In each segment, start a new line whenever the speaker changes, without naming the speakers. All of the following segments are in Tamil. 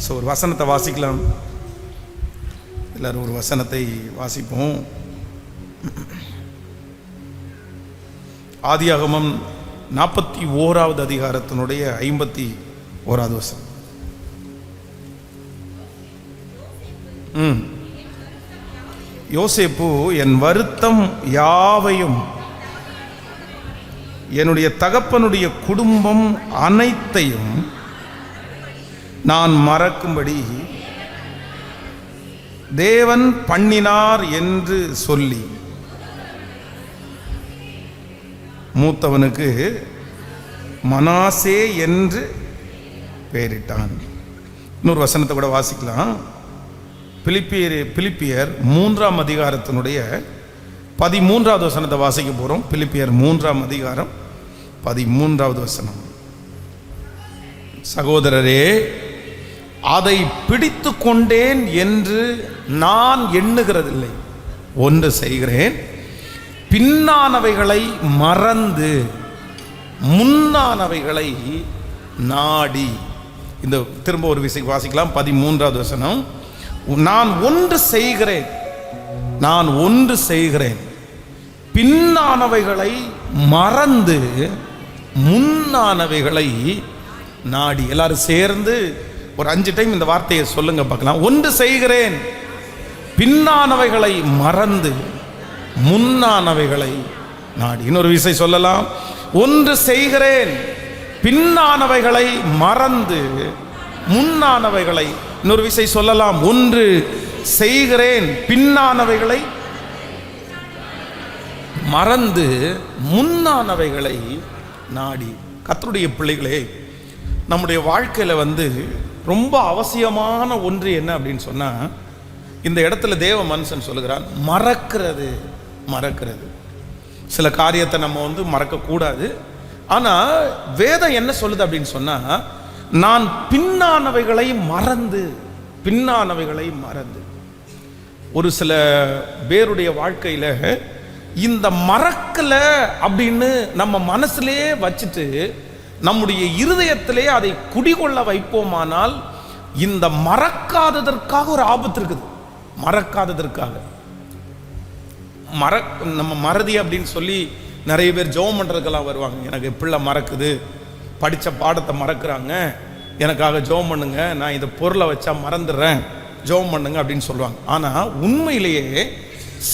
ஸோ ஒரு வசனத்தை வாசிக்கலாம். எல்லாரும் ஒரு வசனத்தை வாசிப்போம். ஆதியாகமம் 41வது அதிகாரத்தினுடைய 51வது வசனம். யோசேப்பு என் வருத்தம் யாவையும் என்னுடைய தகப்பனுடைய குடும்பம் அனைத்தையும் நான் மறக்கும்படி தேவன் பண்ணினார் என்று சொல்லி மூத்தவனுக்கு மனாசே என்று பெயரிட்டான். இன்னொரு வசனத்தை கூட வாசிக்கலாம். பிலிப்பியர் 3ஆம் அதிகாரத்தினுடைய 13வது வசனத்தை வாசிக்க போகிறோம். பிலிப்பியர் 3ஆம் அதிகாரம் 13வது வசனம். சகோதரரே, அதை பிடித்து கொண்டேன் என்று நான் எண்ணுகிறதில்லை, ஒன்று செய்கிறேன், பின்னானவைகளை மறந்து முன்னானவைகளை நாடி. இந்த திரும்ப ஒரு விசை வாசிக்கலாம். 13வது வசனம். நான் ஒன்று செய்கிறேன், பின்னானவைகளை மறந்து முன்னானவைகளை நாடி. எல்லாரும் சேர்ந்து ஒரு 5 டைம் இந்த வார்த்தையை சொல்லுங்க பார்க்கலாம். ஒன்று செய்கிறேன், பின்னானவைகளை மறந்து முன்னானவைகளை நாடி. இன்னொரு விசை சொல்லலாம். ஒன்று செய்கிறேன், பின்னானவைகளை மறந்து முன்னானவைகளை. இன்னொரு விசை சொல்லலாம். ஒன்று செய்கிறேன், பின்னானவைகளை மறந்து முன்னானவைகளை நாடி. கர்த்தருடைய பிள்ளைகளே, நம்முடைய வாழ்க்கையில் ரொம்ப அவசியமான ஒன்று என்ன அப்படின்னு சொன்னா, இந்த இடத்துல தேவ மனுஷன் சொல்லுகிறான், மறக்கிறது. சில காரியத்தை நம்ம மறக்கக்கூடாது. ஆனால் வேதம் என்ன சொல்லுது அப்படின்னு சொன்னா, நான் பின்னானவைகளை மறந்து. ஒரு சில பேருடைய வாழ்க்கையில இந்த மறக்கல அப்படின்னு நம்ம மனசுலயே வச்சுட்டு நம்முடைய இருதயத்திலே அதை குடிகொள்ள வைப்போமானால் இந்த மறக்காததற்காக ஒரு ஆபத்து இருக்குது. நம்ம மறதி அப்படின்னு சொல்லி நிறைய பேர் ஜெபம் பண்றதுக்கெல்லாம் வருவாங்க. எனக்கு பிள்ளை மறக்குது, படித்த பாடத்தை மறக்கிறாங்க, எனக்காக ஜெபம் பண்ணுங்க, நான் இந்த பொருளை வச்சா மறந்துடுறேன், ஜெபம் பண்ணுங்க அப்படின்னு சொல்லுவாங்க. ஆனால் உண்மையிலேயே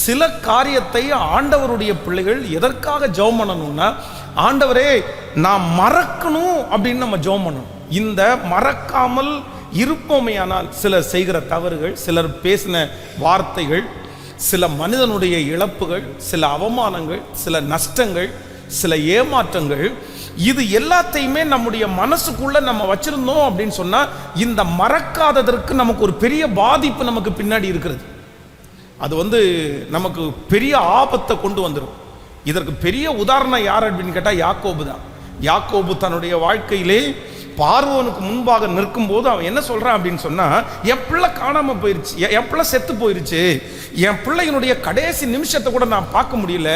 சில காரியத்தை ஆண்டவருடைய பிள்ளைகள் எதற்காக ஜெபம் பண்ணணும்னா, ஆண்டவரே நான் மறக்கணும் அப்படின்னு நம்ம ஜெபம் பண்ணணும். இந்த மறக்காமல் இருப்போமையானால் சிலர் செய்கிற தவறுகள், சிலர் பேசின வார்த்தைகள், சில மனிதனுடைய இழப்புகள், சில அவமானங்கள், சில நஷ்டங்கள், சில ஏமாற்றங்கள், இது எல்லாத்தையுமே நம்முடைய மனசுக்குள்ள நம்ம வச்சிருந்தோம் அப்படின்னு சொன்னா இந்த மறக்காததற்கு நமக்கு ஒரு பெரிய பாதிப்பு நமக்கு பின்னாடி இருக்கிறது. அது நமக்கு பெரிய ஆபத்தை கொண்டு வந்துடும். இதற்கு பெரிய உதாரணம் யார் அப்படின்னு கேட்டா யாக்கோபு தான். யாக்கோபு தன்னுடைய வாழ்க்கையிலே பார்வோனுக்கு முன்பாக நிற்கும் போது அவன் என்ன சொல்றான் அப்படின்னு சொன்னா, என் பிள்ளை காணாம போயிருச்சு, என் பிள்ளை செத்து போயிருச்சு, என் பிள்ளையினுடைய கடைசி நிமிஷத்தை கூட நான் பார்க்க முடியல,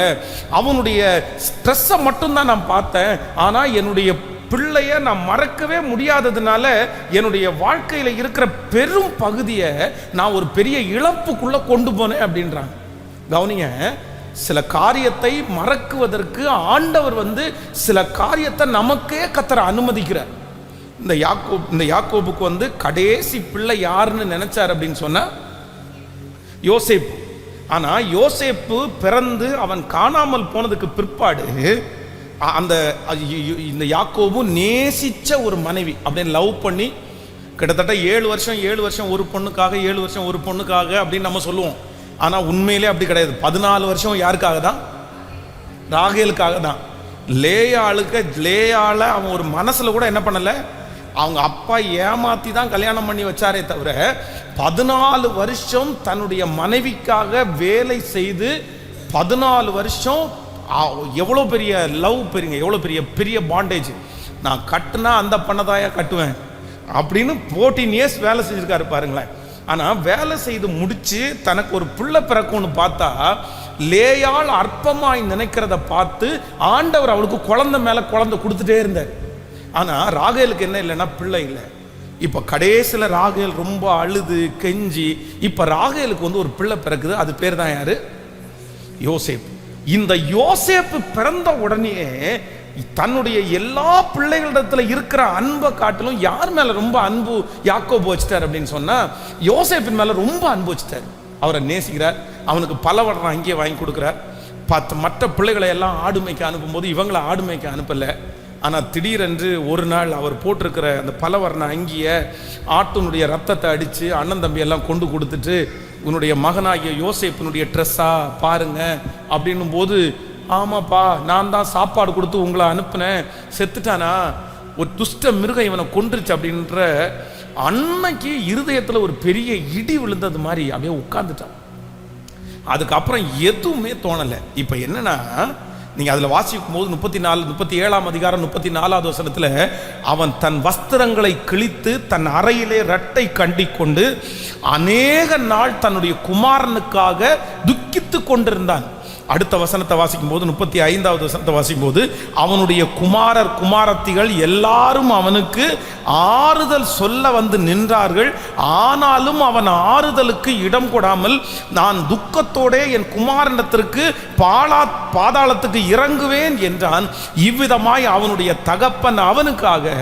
அவனுடைய ஸ்ட்ரெஸ்ஸை மட்டும்தான் நான் பார்த்தேன், ஆனா என்னுடைய பிள்ளைய நான் மறக்கவே முடியாததுனால என்னுடைய வாழ்க்கையில இருக்கிற பெரும் பகுதியை நான் ஒரு பெரிய இழப்புக்குள்ள கொண்டு போனேன் அப்படின்றாங்க. கவனிங்க, சில காரியத்தை மறக்குவதற்கு ஆண்டவர் சில காரியத்தை நமக்கே கர்த்தர் அனுமதிக்கிறார். இந்த யாக்கோபுக்கு கடைசி பிள்ளை யாருன்னு நினைச்சார் அப்படின்னு சொன்னா யோசேப்பு. ஆனா யோசேப்பு பிறந்து அவன் காணாமல் போனதுக்கு பிற்பாடு இந்த யாக்கோபு நேசிச்ச ஒரு மனைவி அப்படின்னு லவ் பண்ணி கிட்டத்தட்ட 7 வருஷம் ஒரு பொண்ணுக்காக, 7 வருஷம் ஒரு பொண்ணுக்காக அப்படின்னு நம்ம சொல்லுவோம். ஆனா உண்மையிலே அப்படி கிடையாது. 14 வருஷம் யாருக்காக தான்? ராகேலுக்காக தான். லேயாள அவன் ஒரு மனசுல கூட என்ன பண்ணல, அவங்க அப்பா ஏமாத்தி தான் கல்யாணம் பண்ணி வச்சாரே தவிர 14 வருஷம் தன்னுடைய மனைவிக்காக வேலை செய்து 14 வருஷம் எவ்வளோ பெரிய லவ், எவ்வளோ பெரிய பாண்டேஜ். நான் கட்டுனா அந்த பண்ணதாயா கட்டுவேன் அப்படின்னு 14 இயர்ஸ் வேலை செஞ்சிருக்காரு பாருங்களேன். ஆனால் வேலை செய்து முடிச்சு தனக்கு ஒரு பிள்ளை பிறக்கும்னு பார்த்தா லேயாள் அற்பமாய் நினைக்கிறத பார்த்து ஆண்டவர் அவளுக்கு குழந்தை மேலே குழந்தை கொடுத்துட்டே இருந்தார். ஆனால் ராகேலுக்கு என்ன இல்லைன்னா பிள்ளை இல்லை. இப்போ கடைசியில் ராகேல் ரொம்ப அழுது கெஞ்சி, இப்போ ராகேலுக்கு வந்து ஒரு பிள்ளை பிறக்குது. அது பேர் தான் யாரு? யோசேப்பு. இந்த யோசேப்பு பிறந்த உடனே தன்னுடைய எல்லா பிள்ளைகளிடத்துல இருக்கிற அன்பை காட்டிலும் யார் மேல ரொம்ப அன்பு யாக்கோபு வச்சுட்டார் அப்படின்னு சொன்னா, யோசேப்பின் மேல ரொம்ப அன்பு வச்சுட்டார். அவரை நேசிக்கிறார். அவனுக்கு பல வர்ணம் அங்கேயே வாங்கி கொடுக்குறார். மற்ற பிள்ளைகளை எல்லாம் ஆடுமைக்கு அனுப்பும்போது இவங்களை ஆடுமைக்கு அனுப்பல. ஆனால் திடீரென்று ஒரு நாள் அவர் போட்டிருக்கிற அந்த பலவர்ண அங்கிய ஆட்டினுடைய ரத்தத்தை அடித்து அண்ணன் தம்பி எல்லாம் கொண்டு கொடுத்துட்டு, உன்னுடைய மகனாகிய யோசேப்பினுடைய ட்ரெஸ்ஸா பாருங்க அப்படின்னும் போது, ஆமாப்பா நான் தான் சாப்பாடு கொடுத்து உங்களை அனுப்புனேன், செத்துட்டானா, ஒரு துஷ்ட மிருகம் இவனை கொன்றுச்சு அப்படின்ற அன்னைக்கு இருதயத்தில் ஒரு பெரிய இடி விழுந்தது மாதிரி அப்படியே உட்கார்ந்துட்டான். அதுக்கப்புறம் எதுவுமே தோணலை. இப்போ என்னன்னா, நீங்க அதில் வாசிக்கும் போது 37ஆம் அதிகாரம் 34வது வசனத்துல, அவன் தன் வஸ்திரங்களை கிழித்து தன் அறையிலே இரட்டை கண்டி கொண்டு அநேக நாள் தன்னுடைய குமாரனுக்காக துக்கித்து கொண்டிருந்தான். அடுத்த வசனத்தை வாசிக்கும் போது 35வது வசனத்தை வாசிக்கும் போது, அவனுடைய குமாரர் குமாரத்திகள் எல்லாரும் அவனுக்கு ஆறுதல் சொல்ல வந்து நின்றார்கள். ஆனாலும் அவன் ஆறுதலுக்கு இடம் கொடாமல், நான் துக்கத்தோடே என் குமாரனிடத்திற்கு பாதாளத்துக்கு இறங்குவேன் என்றான். இவ்விதமாய் அவனுடைய தகப்பன் அவனுக்காக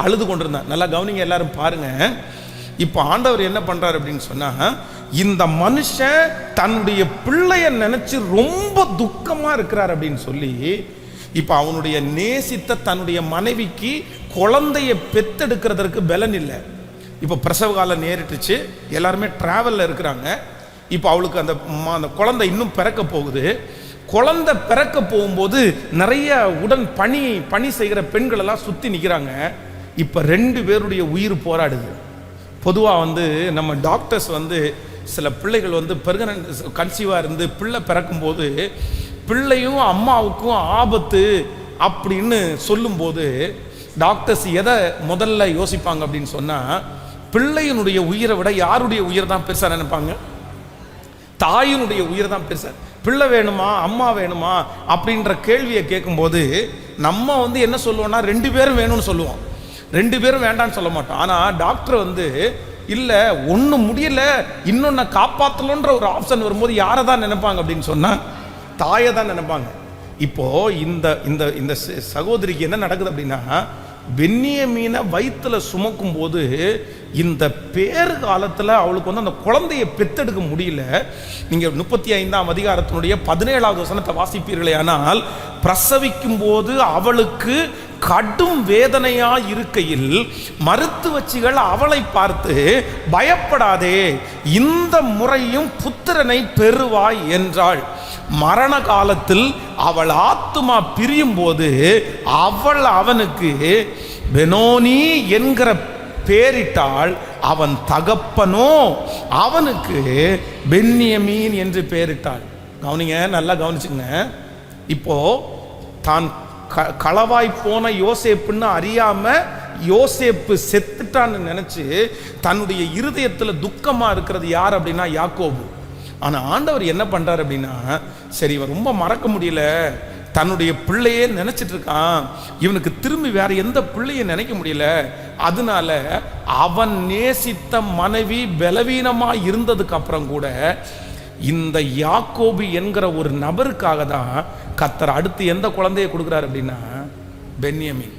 அழுது கொண்டிருந்தான். நல்லா கவனிங்க, எல்லாரும் பாருங்க. இப்போ ஆண்டவர் என்ன பண்றாரு அப்படின்னு சொன்னா, இந்த மனுஷன் தன்னுடைய பிள்ளைய நினைச்சு ரொம்ப துக்கமா இருக்கிறார் அப்படின்னு சொல்லி, இப்ப அவனுடைய நேசித்த தன்னுடைய மனைவிக்கு குழந்தைய பெத்தெடுக்கிறதுக்கு பலன் இல்லை. இப்ப பிரசவ காலம் நேரிட்டுச்சு, எல்லாருமே டிராவல்ல இருக்கிறாங்க. இப்ப அவளுக்கு அந்த குழந்தை இன்னும் பிறக்க போகுது. குழந்தை பிறக்க போகும்போது நிறைய உடன் பணி செய்கிற பெண்கள் எல்லாம் சுத்தி நிற்கிறாங்க. இப்ப 2 பேருடைய உயிர் போராடுது. பொதுவாக நம்ம டாக்டர்ஸ் சில பிள்ளைகள் பெர்மனன்ட் கன்சீவாக இருந்து பிள்ளை பிறக்கும்போது பிள்ளையும் அம்மாவுக்கும் ஆபத்து அப்படின்னு சொல்லும்போது டாக்டர்ஸ் எதை முதல்ல யோசிப்பாங்க அப்படின்னு சொன்னால், பிள்ளையினுடைய உயிரை விட யாருடைய உயிர் தான் பெருசாக நினைப்பாங்க? தாயினுடைய உயிர் தான் பெருசா. பிள்ளை வேணுமா அம்மா வேணுமா அப்படின்ற கேள்வியை கேட்கும்போது நம்ம என்ன சொல்லுவோம்னா, 2 பேரும் வேணும்னு சொல்லுவோம், 2 பேரும் வேண்டான்னு சொல்ல மாட்டோம். ஆனால் டாக்டர் இல்லை ஒன்று முடியல இன்னொன்று காப்பாற்றலன்ற ஒரு ஆப்ஷன் வரும்போது யாரை தான் நினைப்பாங்க அப்படின்னு சொன்னால், தாயை தான் நினைப்பாங்க. இப்போ இந்த இந்த இந்த சகோதரிக்கு என்ன நடக்குது அப்படின்னா, பென்யமீனை வயிற்றுல சுமக்கும் போது இந்த பேறு காலத்தில் அவளுக்கு அந்த குழந்தையை பெத்தெடுக்க முடியல. நீங்கள் 35ஆம் அதிகாரத்தினுடைய 17வது வசனத்தை வாசிப்பீர்களே, ஆனால் பிரசவிக்கும் போது அவளுக்கு கடும் வேதனையா இருக்கையில் மருத்துவச்சிகள் அவளை பார்த்து, பயப்படாதே, இந்த முறையும் புத்திரனை பெறுவாய் என்றாள். மரண காலத்தில் அவள் ஆத்துமா பிரியும் போது அவள் அவனுக்கு பெனோனி என்கிற பேரிட்டாள். அவன் தகப்பனோ அவனுக்கு பென்யமீன் என்று பேரிட்டாள். கவனிங்க, நல்லா கவனிச்சுங்க. இப்போ தான் களவாய் போன யோசேப்புன்னு அறியாம யோசேப்பு செத்துட்டான்னு நினைச்சு தன்னுடைய இருதயத்தில் துக்கமா இருக்கிறது யார் அப்படின்னா யாக்கோபு. ஆனா ஆண்டவர் என்ன பண்றாரு அப்படின்னா, சரி இவன் ரொம்ப மறக்க முடியல, தன்னுடைய பிள்ளையே நினைச்சிட்டு இருக்கான், இவனுக்கு திரும்பி வேற எந்த பிள்ளைய நினைக்க முடியல, அதனால அவன் நேசித்த மனைவி பலவீனமா இருந்ததுக்கு அப்புறம் கூட இந்த யாக்கோபு என்கிற ஒரு நபருக்காக தான் கர்த்தர் அடுத்து எந்த குழந்தையை கொடுக்குறாரு அப்படின்னா பென்யமீன்.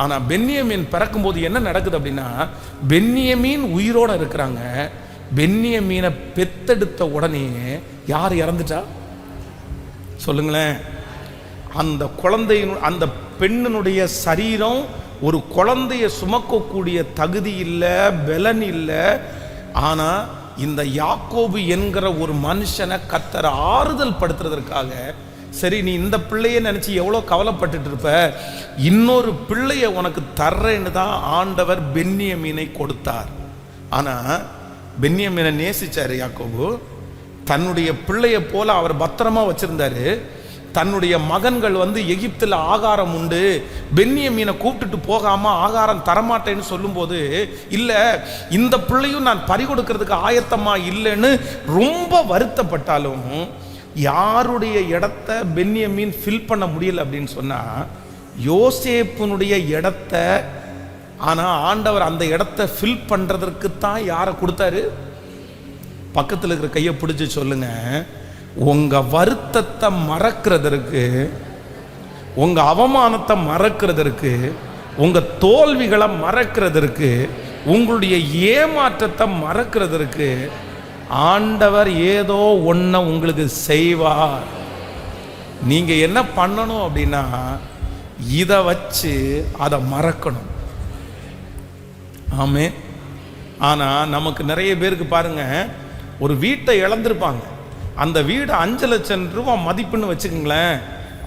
ஆனா பென்யமீன் பிறக்கும் போது என்ன நடக்குது அப்படின்னா, பென்யமீன் உயிரோட இருக்கிறாங்க. பென்யமீனை பெத்தெடுத்த உடனே யார் இறந்துட்டா சொல்லுங்களேன்? அந்த குழந்தையின் அந்த பெண்ணினுடைய சரீரம் ஒரு குழந்தைய சுமக்கக்கூடிய தகுதி இல்லை, பலன் இல்லை. ஆனா இந்த யாக்கோபு என்கிற ஒரு மனுஷனை கர்த்தர் ஆறுதல் படுத்துறதற்காக, சரி நீ இந்த பிள்ளைய நினைச்சு எவ்வளோ கவலைப்பட்டுட்டு இருப்ப, இன்னொரு பிள்ளைய உனக்கு தர்றேன்னு தான் ஆண்டவர் பென்யமீனை கொடுத்தார். ஆனா பென்யமீனை நேசிச்சாரு யாக்கோபு. தன்னுடைய பிள்ளைய போல அவர் பத்திரமா வச்சிருந்தாரு. தன்னுடைய மகன்கள் எகிப்தில் ஆகாரம் உண்டு, பென்யமீனை கூப்பிட்டுட்டு போகாம ஆகாரம் தரமாட்டேன்னு சொல்லும்போது, இல்லை இந்த பிள்ளையும் நான் பறிகொடுக்கிறதுக்கு ஆயத்தமா இல்லைன்னு ரொம்ப வருத்தப்பட்டாலும் யாருடைய இடத்த பென்யமீன் ஃபில் பண்ண முடியல அப்படின்னு சொன்னா, யோசேப்புனுடைய இடத்த ஆனா ஆண்டவர் அந்த இடத்தை ஃபில் பண்றதற்கு தான் யாரை கொடுத்தாரு? பக்கத்தில் இருக்கிற கையை பிடிச்சு சொல்லுங்க, உங்க வருத்தத்தை மறக்கிறதற்கு, உங்க அவமானத்தை மறக்கிறதற்கு, உங்க தோல்விகளை மறக்கிறதற்கு, உங்களுடைய ஏமாற்றத்தை மறக்கிறதற்கு ஆண்டவர் ஏதோ ஒன்றை உங்களுக்கு செய்வார். நீங்க என்ன பண்ணணும் அப்படின்னா, இதை வச்சு அதை மறக்கணும். ஆமே. ஆனா நமக்கு நிறைய பேருக்கு பாருங்க, ஒரு வீட்டை இழந்திருப்பாங்க. அந்த வீடு 5 லட்சம் ரூபாய் மதிப்புன்னு வச்சுக்கோங்களேன்.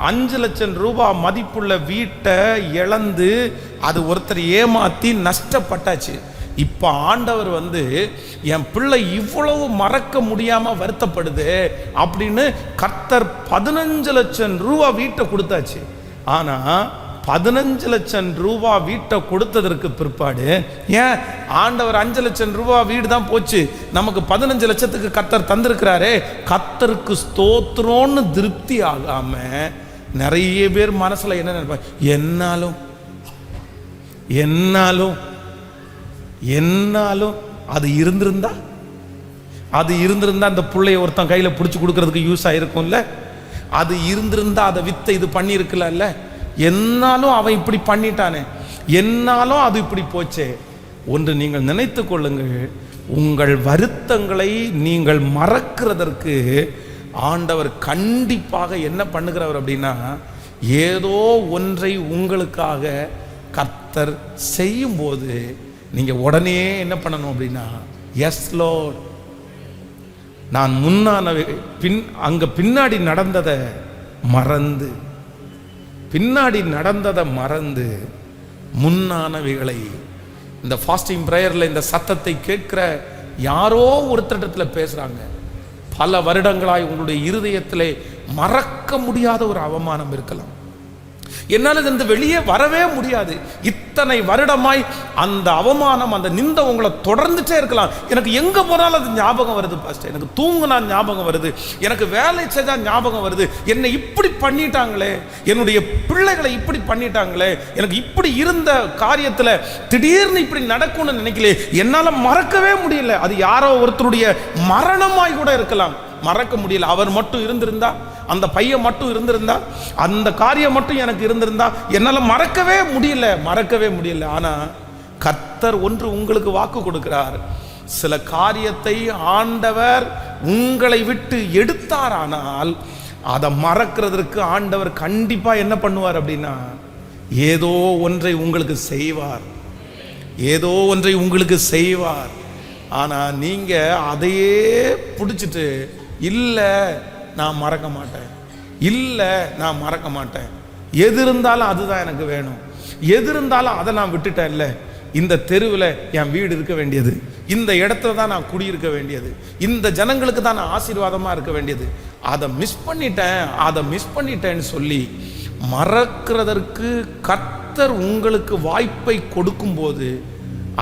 5 லட்சம் ரூபாய் மதிப்புள்ள வீட்டை இழந்து அது ஒருத்தர் ஏமாத்தி நஷ்டப்பட்டாச்சு. இப்ப ஆண்டவர் என் பிள்ளை இவ்வளவு மறக்க முடியாம வருத்தப்படுது அப்படின்னு கர்த்தர் 15 லட்சம் ரூபாய் வீட்டை கொடுத்தாச்சு. ஆனா 15 லட்சம் ரூபாய் வீட்டை கொடுத்ததற்கு பிற்பாடு ஏன் ஆண்டவர் 5 லட்சம் ரூபாய் வீடு தான் போச்சு, நமக்கு 15 லட்சத்துக்கு கர்த்தர் தந்திருக்கிறாரே, கர்த்தருக்கு ஸ்தோத்திரம்னு திருப்தி ஆகாம நிறைய பேர் மனசுல என்ன நினைப்பாங்க, என்னாலும் என்னாலும் என்னாலும் அது இருந்திருந்தா அந்த பிள்ளைய ஒருத்தன் கையில பிடிச்சு கொடுக்கறதுக்கு யூஸ் ஆயிருக்கும்ல, அது இருந்திருந்தா அதை வித்த இது பண்ணி இருக்கலாம்ல, என்னாலும் அவன் இப்படி பண்ணிட்டானே, என்னாலும் அது இப்படி போச்சே. ஒன்று நீங்கள் நினைத்து கொள்ளுங்கள், உங்கள் வருத்தங்களை நீங்கள் மறக்கிறதற்கு ஆண்டவர் கண்டிப்பாக என்ன பண்ணுகிறவர் அப்படின்னா, ஏதோ ஒன்றை உங்களுக்காக கர்த்தர் செய்யும் போது நீங்க உடனே என்ன பண்ணணும் அப்படின்னா, எஸ் லார்ட், நான் அங்க பின்னாடி நடந்ததை மறந்து முன்னானவைகளை, இந்த ஃபாஸ்டிங் பிரேயர்ல இந்த சத்தத்தை கேட்கிற யாரோ ஒருத்தரிடத்துல பேசுறாங்க, பல வருடங்களாய் உங்களுடைய இருதயத்திலே மறக்க முடியாத ஒரு அவமானம் இருக்கலாம். என்னால் இருந்து வெளியே வரவே முடியாது, இத்தனை வருடமாய் அந்த அவமானம், அந்த நிந்தை உங்களை தொடர்ந்துட்டே இருக்கலாம். எனக்கு எங்க போனாலும் அது ஞாபகம் வருது பாஸ்டர், எனக்கு தூங்குனா ஞாபகம் வருது, எனக்கு வேலை செஞ்சா ஞாபகம் வருது, என்னை இப்படி பண்ணிட்டாங்களே, என்னுடைய பிள்ளைகளை இப்படி பண்ணிட்டாங்களே, எனக்கு இப்படி இருந்த காரியத்துல திடீர்னு இப்படி நடக்கும்னு நினைக்கல, என்னால மறக்கவே முடியல. அது யாரோ ஒருத்தருடைய மரணமாய் கூட இருக்கலாம், மறக்க முடியல. அவர் மட்டும் இருந்திருந்தா, அந்த பையன் மட்டும் இருந்திருந்தா, அந்த காரியம் மட்டும் எனக்கு இருந்திருந்தா என்னால மறக்கவே முடியல. ஆனா கர்த்தர் ஒன்று உங்களுக்கு வாக்கு கொடுக்கிறார், சில காரியத்தை ஆண்டவர் உங்களை விட்டு எடுத்தாரானால் அதை மறக்கிறதுக்கு ஆண்டவர் கண்டிப்பா என்ன பண்ணுவார் அப்படின்னா, ஏதோ ஒன்றை உங்களுக்கு செய்வார். ஆனா நீங்க அதையே பிடிச்சிட்டு, இல்லை நான் மறக்க மாட்டேன், எது இருந்தாலும் அதுதான் எனக்கு வேணும், எது இருந்தாலும் அதை நான் விட்டுட்டேன், இல்லை இந்த தெருவில் என் வீடு இருக்க வேண்டியது, இந்த இடத்துல தான் நான் குடியிருக்க வேண்டியது, இந்த ஜனங்களுக்கு தான் நான் ஆசீர்வாதமாக இருக்க வேண்டியது, அதை மிஸ் பண்ணிட்டேன்னு சொல்லி மறக்கிறதற்கு கர்த்தர் உங்களுக்கு வாய்ப்பை கொடுக்கும்போது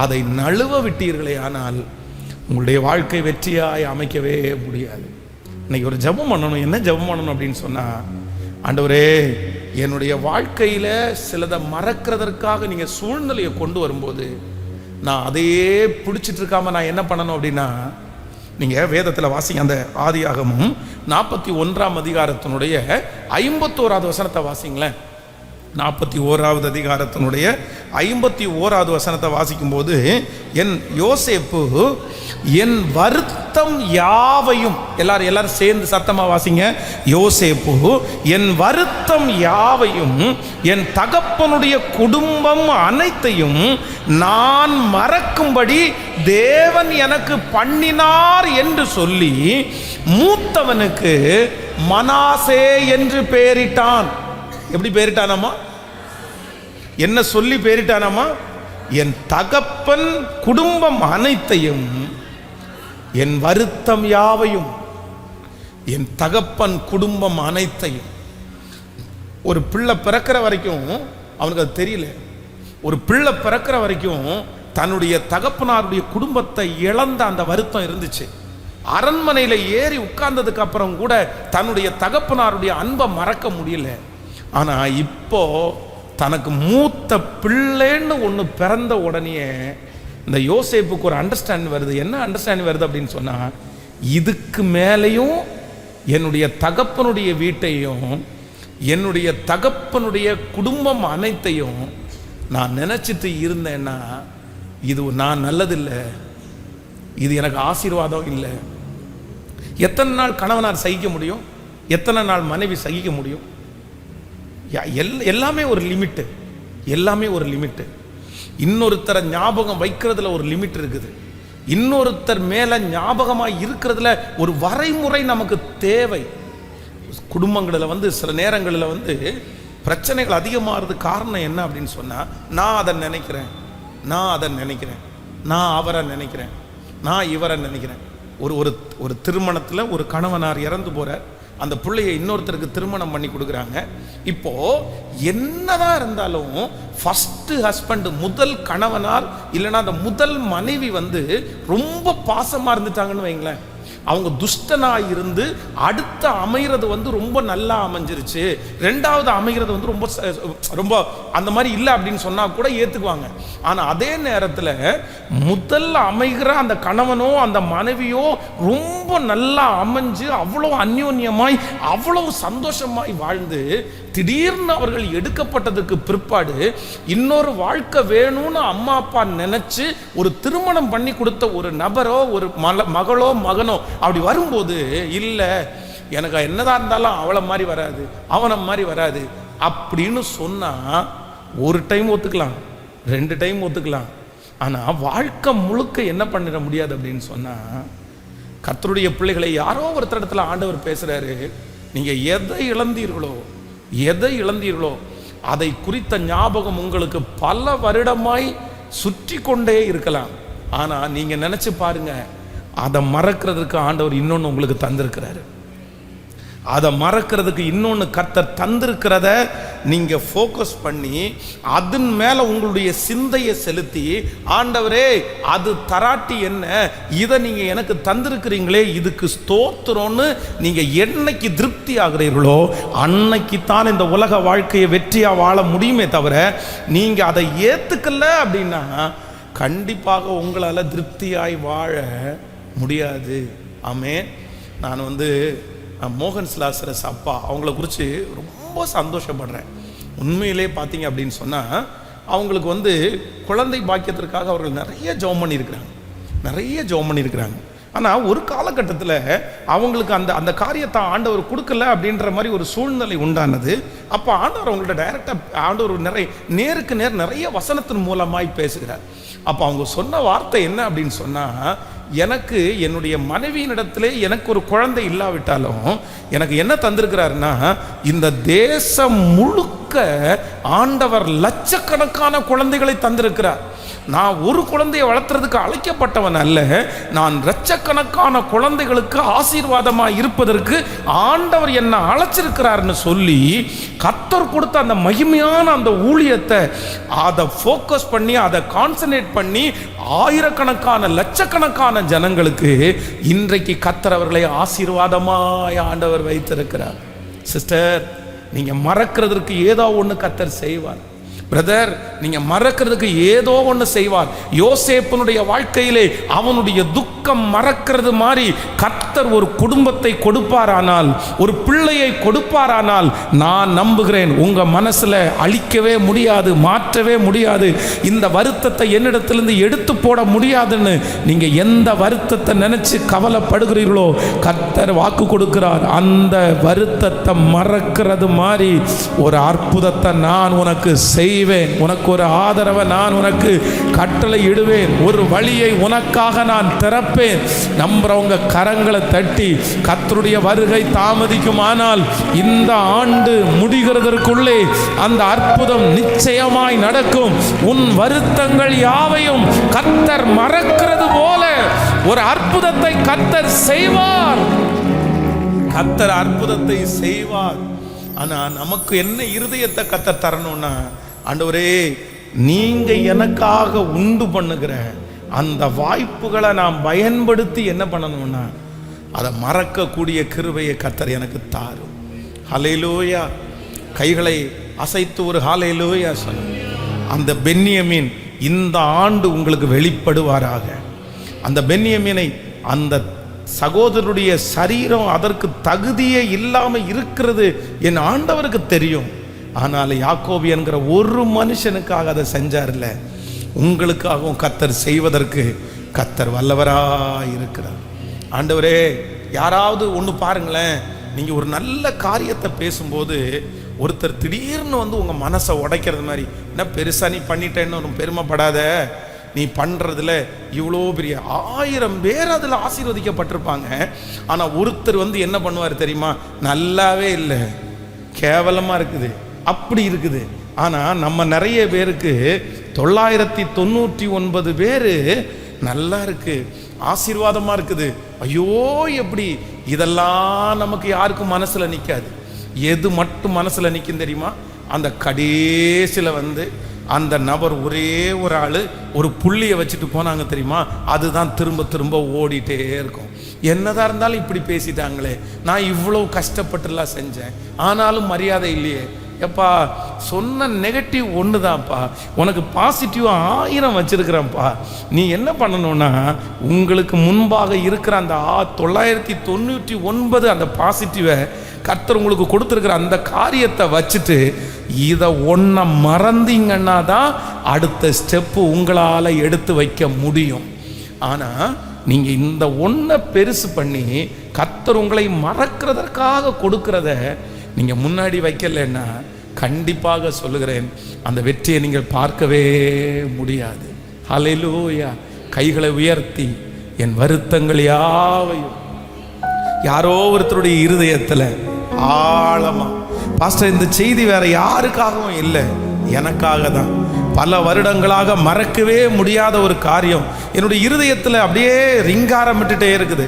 அதை நழுவ விட்டீர்களே, ஆனால் உங்களுடைய வாழ்க்கை வெற்றியாய் அமைக்கவே முடியாது. இன்னைக்கு ஒரு ஜெபம் பண்ணணும். என்ன ஜெபம் பண்ணணும் அப்படின்னு சொன்னா, ஆண்டவரே என்னுடைய வாழ்க்கையில சிலதை மறக்கிறதற்காக நீங்க சூழ்நிலையை கொண்டு வரும்போது நான் அதையே பிடிச்சிட்டு இருக்காம நான் என்ன பண்ணணும் அப்படின்னா, நீங்க வேதத்துல வாசிங்க, அந்த ஆதியாகமம் 41ஆம் அதிகாரத்தினுடைய 51வது வசனத்தை வாசிங்களேன். 41வது அதிகாரத்தினுடைய 51வது வசனத்தை வாசிக்கும் போது, என் யோசேப்பு என் வருத்தம் யாவையும், எல்லாரும் சேர்ந்து சத்தமா வாசிங்க, யோசேப்பு என் வருத்தம் யாவையும் என் தகப்பனுடைய குடும்பம் அனைத்தையும் நான் மறக்கும்படி தேவன் எனக்கு பண்ணினார் என்று சொல்லி மூத்தவனுக்கு மனாசே என்று பெயரிட்டான். எப்படி பெயரிட்டானாமா? என்ன சொல்லி பெயரிட்டானாமா? என் தகப்பன் குடும்பம் அனைத்தையும், என் வருத்தம் யாவையும், என் தகப்பன் குடும்பம் அனைத்தையும். ஒரு பிள்ளை பிறக்கிற வரைக்கும் அவனுக்கு அது தெரியல. ஒரு பிள்ளை பிறக்கிற வரைக்கும் தன்னுடைய தகப்பனாருடைய குடும்பத்தை இழந்த அந்த வருத்தம் இருந்துச்சு. அரண்மனையில ஏறி உட்கார்ந்ததுக்கு அப்புறம் கூட தன்னுடைய தகப்பனாருடைய அன்பை மறக்க முடியல. ஆனா இப்போ தனக்கு மூத்த பிள்ளைன்னு ஒன்று பிறந்த உடனே இந்த யோசேப்புக்கு ஒரு அண்டர்ஸ்டாண்டிங் வருது. என்ன அண்டர்ஸ்டாண்டிங் வருது அப்படின்னு சொன்னா, இதுக்கு மேலேயும் என்னுடைய தகப்பனுடைய வீட்டையும் என்னுடைய தகப்பனுடைய குடும்பம் அனைத்தையும் நான் நினைச்சிட்டு இருந்தேன்னா இது நான் நல்லதில்லை, இது எனக்கு ஆசீர்வாதம் இல்லை. எத்தனை நாள் கணவனார் சகிக்க முடியும்? எத்தனை நாள் மனைவி சகிக்க முடியும்? எல்லாமே ஒரு லிமிட்டு, எல்லாமே ஒரு லிமிட்டு. இன்னொருத்தரை ஞாபகம் வைக்கிறதுல ஒரு லிமிட் இருக்குது. இன்னொருத்தர் மேல ஞாபகமாக இருக்கிறதுல ஒரு வரைமுறை நமக்கு தேவை. குடும்பங்களில் சில நேரங்களில் பிரச்சனைகள் அதிகமாகிறது காரணம் என்ன அப்படின்னு சொன்னா, நான் அதை நினைக்கிறேன், நான் அதை நினைக்கிறேன், நான் அவரை நினைக்கிறேன், நான் இவரை நினைக்கிறேன். ஒரு ஒரு திருமணத்தில் ஒரு கணவனார் இறந்து போறார், அந்த பிள்ளையை இன்னொருத்தருக்கு திருமணம் பண்ணி கொடுக்குறாங்க. இப்போ என்னதான் இருந்தாலும் ஃபர்ஸ்ட் ஹஸ்பண்ட், முதல் கணவனார் இல்லைன்னா அந்த முதல் மனைவி ரொம்ப பாசமா இருந்துட்டாங்கன்னு வைங்களேன், அவங்க துஷ்டனா இருந்து அடுத்த அமைகிறது ரொம்ப நல்லா அமைஞ்சிருச்சு, ரெண்டாவது அமைகிறது ரொம்ப ரொம்ப அந்த மாதிரி இல்லை அப்படின்னு சொன்னா கூட ஏத்துக்குவாங்க. ஆனா அதே நேரத்தில் முதல்ல அமைகிற அந்த கணவனோ அந்த மனைவியோ ரொம்ப நல்லா அமைஞ்சு அவ்வளவு அந்யோன்யமாய் அவ்வளவு சந்தோஷமாய் வாழ்ந்து திடீர்னு அவர்கள் எடுக்கப்பட்டதுக்கு பிற்பாடு இன்னொரு வாழ்க்கை வேணும்னு அம்மா அப்பா நினைச்சு ஒரு திருமணம் பண்ணி கொடுத்த ஒரு நபரோ ஒரு மகளோ மகனோ அப்படி வரும்போது, இல்லை எனக்கு என்னதான் இருந்தாலும் அவளை மாதிரி வராது, அவனை மாதிரி வராது அப்படின்னு சொன்னா ஒரு டைம் ஒத்துக்கலாம், 2 டைம் ஒத்துக்கலாம். ஆனா வாழ்க்கை முழுக்க என்ன பண்ணிட முடியாது அப்படின்னு சொன்னா, கர்த்தருடைய பிள்ளைகளை யாரோ ஒருத்தர் இடத்துல ஆண்டவர் பேசுறாரு, நீங்க எதை இழந்தீர்களோ அதை குறித்த ஞாபகம் உங்களுக்கு பல வருடமாய் சுற்றி கொண்டே இருக்கலாம். ஆனா நீங்க நினைச்சு பாருங்க, அதை மறக்கிறதுக்கு ஆண்டவர் இன்னொன்னு உங்களுக்கு தந்திருக்கிறாரு. அதை மறக்கிறதுக்கு இன்னொன்று கர்த்தர் தந்திருக்கிறத நீங்க ஃபோக்கஸ் பண்ணி அதன் மேல உங்களுடைய சிந்தையை செலுத்தி, ஆண்டவரே அது தராட்டி என்ன, இதை நீங்க எனக்கு தந்திருக்கிறீங்களே, இதுக்கு ஸ்தோத்திரம்னு நீங்க என்னைக்கு திருப்தி ஆகிறீர்களோ அன்னைக்கு தான் இந்த உலக வாழ்க்கையை வெற்றியா வாழ முடியுமே தவிர, நீங்க அதை ஏத்துக்கல அப்படின்னா கண்டிப்பாக உங்களால் திருப்தியாய் வாழ முடியாது. ஆமென். நான் மோகன் ஸ்லாசரஸ் அப்பா அவங்கள குறித்து ரொம்ப சந்தோஷப்படுறேன். உண்மையிலே பார்த்தீங்க அப்படின்னு சொன்னால், அவங்களுக்கு குழந்தை பாக்கியத்திற்காக அவர்கள் நிறைய ஜெபம் பண்ணியிருக்கிறாங்க. ஆனால் ஒரு காலகட்டத்தில் அவங்களுக்கு அந்த காரியத்தை ஆண்டவர் கொடுக்கல அப்படின்ற மாதிரி ஒரு சூழ்நிலை உண்டானது. அப்போ ஆண்டவர் அவங்கள்ட்ட டைரெக்டாக ஆண்டவர் நேருக்கு நேர் நிறைய வசனத்தின் மூலமாய் பேசுகிறார். அப்போ அவங்க சொன்ன வார்த்தை என்ன அப்படின்னு சொன்னால், எனக்கு என்னுடைய மனைவியினிடத்திலே எனக்கு ஒரு குழந்தை இல்லாவிட்டாலும் எனக்கு என்ன தந்திருக்கிறாருன்னா, இந்த தேசம் முழுக்க ஆண்டவர் லட்சக்கணக்கான குழந்தைகளை தந்திருக்கிறார். நான் ஒரு குழந்தையை வளர்த்துறதுக்கு அழைக்கப்பட்டவன் அல்ல, நான் லட்சக்கணக்கான குழந்தைகளுக்கு ஆசீர்வாதமாக இருப்பதற்கு ஆண்டவர் என்னை அழைச்சிருக்கிறார்னு சொல்லி கர்த்தர் கொடுத்த அந்த மகிமையான அந்த ஊழியத்தை அதை ஃபோக்கஸ் பண்ணி அதை கான்சன்ட்ரேட் பண்ணி ஆயிரக்கணக்கான லட்சக்கணக்கான ஜனங்களுக்கு இன்றைக்கு கர்த்தர் அவர்களை ஆசீர்வாதமாய் ஆண்டவர் வைத்திருக்கிறார். சிஸ்டர், நீங்க மறக்கிறதுக்கு ஏதோ ஒன்று கர்த்தர் செய்வார். பிரதர், நீங்க மறக்கிறதுக்கு ஏதோ ஒன்று செய்வார். யோசேப்பினுடைய வாழ்க்கையிலே அவனுடைய துக்கம் மறக்கிறது மாதிரி கர்த்தர் ஒரு குடும்பத்தை கொடுப்பாரானால், ஒரு பிள்ளையை கொடுப்பாரானால், நான் நம்புகிறேன் உங்க மனசுல அழிக்கவே முடியாது, மாற்றவே முடியாது, இந்த வருத்தத்தை என்னிடத்திலிருந்து எடுத்து போட முடியாதுன்னு நீங்க எந்த வருத்தத்தை நினைச்சு கவலைப்படுகிறீர்களோ கர்த்தர் வாக்கு கொடுக்கிறார். அந்த வருத்தத்தை மறக்கிறது மாதிரி ஒரு அற்புதத்தை நான் உனக்கு செய்வேன், உனக்கு ஒரு ஆதரவை நான் உனக்கு கட்டளை இடுவேன், ஒரு வழியை உனக்காக நான் திறப்பேன். நம்புறவங்க கரங்களை தட்டி, கர்த்தருடைய வருகை தாமதிக்குமானால் இந்த ஆண்டு முடிகிறதற்குள்ளே அந்த அற்புதம் நிச்சயமாய் நடக்கும். உன் வருத்தங்கள் யாவையும் கர்த்தர் மறக்கிறது போல ஒரு அற்புதத்தை கர்த்தர் செய்வார். கர்த்தர் அற்புதத்தை செய்வார். ஆனா நமக்கு என்ன இருதயத்தை கர்த்தர் தரணும்னா, ஆண்டவரே நீங்க எனக்காக உண்டு பண்ணுகிற அந்த வாய்ப்புகளை நான் பயன்படுத்தி என்ன பண்ணணும்னா அதை மறக்கக்கூடிய கிருபையை கர்த்தர் எனக்கு தாரும். ஹல்லேலூயா. கைகளை அசைத்து ஒரு ஹல்லேலூயா சொல்லுங்க. அந்த பென்யமீன் இந்த ஆண்டு உங்களுக்கு வெளிப்படுவாராக. அந்த பென்யமீனை, அந்த சகோதரருடைய சரீரம் அதற்கு தகுதியே இல்லாமல் இருக்கிறது என் ஆண்டவருக்கு தெரியும். ஆனால் யாக்கோபு என்கிற ஒரு மனுஷனுக்காக அதை செஞ்சார்ல, உங்களுக்காகவும் கர்த்தர் செய்வதற்கு கர்த்தர் வல்லவராய் இருக்கிறார். ஆண்டவரே, யாராவது ஒன்று பாருங்களேன், நீங்கள் ஒரு நல்ல காரியத்தை பேசும்போது ஒருத்தர் திடீர்னு வந்து உங்கள் மனசை உடைக்கிறது மாதிரி, என்ன பெருசாக நீ பண்ணிட்டேன்னு ஒரு பெருமைப்படாத, நீ பண்ணுறதுல இவ்வளோ பெரிய 1000 பேர் அதில் ஆசீர்வதிக்கப்பட்டிருப்பாங்க. ஆனால் ஒருத்தர் வந்து என்ன பண்ணுவார் தெரியுமா? நல்லாவே இல்லை, கேவலமாக இருக்குது, அப்படி இருக்குது. ஆனால் நம்ம நிறைய பேருக்கு 999 பேர் நல்லா இருக்கு, ஆசீர்வாதமாக இருக்குது. ஐயோ எப்படி, இதெல்லாம் நமக்கு யாருக்கும் மனசில் நிற்காது. எது மட்டும் மனசில் நிற்கும் தெரியுமா? அந்த கடைசியில் வந்து அந்த நபர் ஒரே ஒரு ஆள் ஒரு புள்ளியை வச்சுட்டு போனாங்க தெரியுமா? அதுதான் திரும்ப திரும்ப ஓடிட்டே இருக்கும். என்னதான் இருந்தாலும் இப்படி பேசிட்டாங்களே, நான் இவ்வளோ கஷ்டப்பட்டுலாம் செஞ்சேன், ஆனாலும் மரியாதை இல்லையே. எப்பா, சொன்ன நெகட்டிவ் ஒன்று தான்ப்பா, உனக்கு பாசிட்டிவ் 1000 வச்சிருக்கிறேன்ப்பா. நீ என்ன பண்ணணும்னா, உங்களுக்கு முன்பாக இருக்கிற அந்த 999 அந்த பாசிட்டிவை கர்த்தர் உங்களுக்கு கொடுத்துருக்கிற அந்த காரியத்தை வச்சுட்டு இதை ஒன்றை மறந்தீங்கன்னா தான் அடுத்த ஸ்டெப்பு உங்களால் எடுத்து வைக்க முடியும். ஆனால் நீங்கள் இந்த ஒன்றை பெருசு பண்ணி கர்த்தர் உங்களை மறக்கிறதற்காக கொடுக்கிறத நீங்கள் முன்னாடி வைக்கலைன்னா கண்டிப்பாக சொல்லுகிறேன், அந்த வெற்றியை நீங்கள் பார்க்கவே முடியாது. ஹல்லேலூயா. கைகளை உயர்த்தி என் வருத்தங்கள் யாவையும், யாரோ ஒருத்தருடைய இருதயத்தில் ஆழமா, பாஸ்டர் இந்த செய்தி வேற யாருக்காகவும் இல்லை, எனக்காக தான். பல வருடங்களாக மறக்கவே முடியாத ஒரு காரியம் என்னுடைய இருதயத்தில் அப்படியே ரிங்காரமிட்டுட்டே இருக்குது.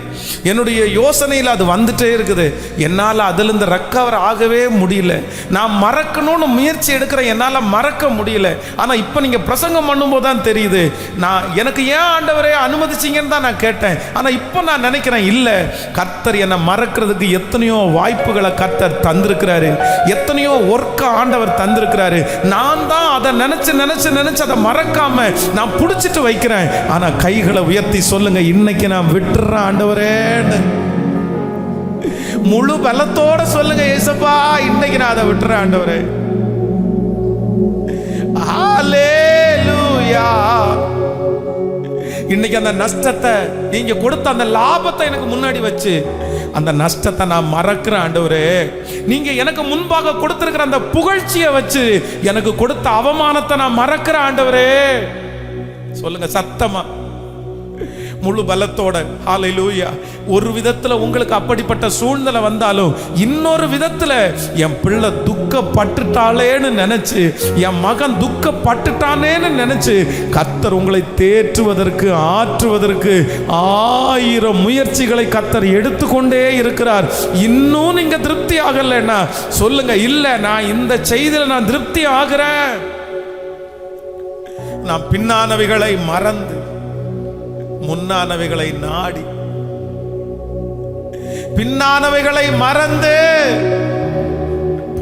என்னுடைய யோசனையில் அது வந்துட்டே இருக்குது. என்னால் அதிலிருந்து ரெக்கவர் ஆகவே முடியல. நான் மறக்கணும்னு முயற்சி எடுக்கிறேன், என்னால் மறக்க முடியல. ஆனால் இப்போ நீங்கள் பிரசங்கம் பண்ணும்போது தான் தெரியுது, நான் எனக்கு ஏன் ஆண்டவரே அனுமதிச்சிங்கன்னு தான் நான் கேட்டேன். ஆனால் இப்போ நான் நினைக்கிறேன், இல்லை, கர்த்தர் என்னை மறக்கிறதுக்கு எத்தனையோ வாய்ப்புகளை கர்த்தர் தந்திருக்கிறாரு, எத்தனையோ ஒர்க்கை ஆண்டவர் தந்திருக்கிறாரு. நான் தான் அதை நினைச்சு அதை மறக்காம நான் பிடிச்சிட்டு வைக்கிறேன். ஆனா கைகளை உயர்த்தி சொல்லுங்க, இன்னைக்கு நான் விட்டுறேன் ஆண்டவரே. முழு பலத்தோட சொல்லுங்க, ஏசப்பா இன்னைக்கு நான் அதை விட்டுறேன் ஆண்டவரே. ஹல்லேலூயா. இன்னைக்கு அந்த நஷ்டத்தை, நீங்க கொடுத்த அந்த லாபத்தை எனக்கு முன்னாடி வச்சு அந்த நஷ்டத்தை நான் மறக்கிறேன் ஆண்டவரே. நீங்க எனக்கு முன்பாக கொடுத்திருக்கிற அந்த புகழ்ச்சியை வச்சு எனக்கு கொடுத்த அவமானத்தை நான் மறக்கிறேன் ஆண்டவரே. சொல்லுங்க சத்தமா, முழு பலத்தோட. ஹல்லேலூயா. ஒரு விதத்துல உங்களுக்கு அப்படிப்பட்ட சூழ்நிலை வந்தாலும் இன்னொரு விதத்துல என் பிள்ளை துக்கப்பட்டுட்டாளேன்னு நினைச்சு, என் மகன் துக்கப்பட்டுட்டானேன்னு நினைச்சு கர்த்தர் உங்களை தேற்றுவதற்கு, ஆற்றுவதற்கு 1000 முயற்சிகளை கர்த்தர் எடுத்துக்கொண்டே இருக்கிறார். இன்னும் நீங்க திருப்தி ஆகலைன்னா சொல்லுங்க, இல்ல நான் இந்த செய்தியில நான் திருப்தி ஆகிறேன். நான் பின்னானவைகளை மறந்து முன்னானவைகளை நாடி, பின்னானவைகளை மறந்து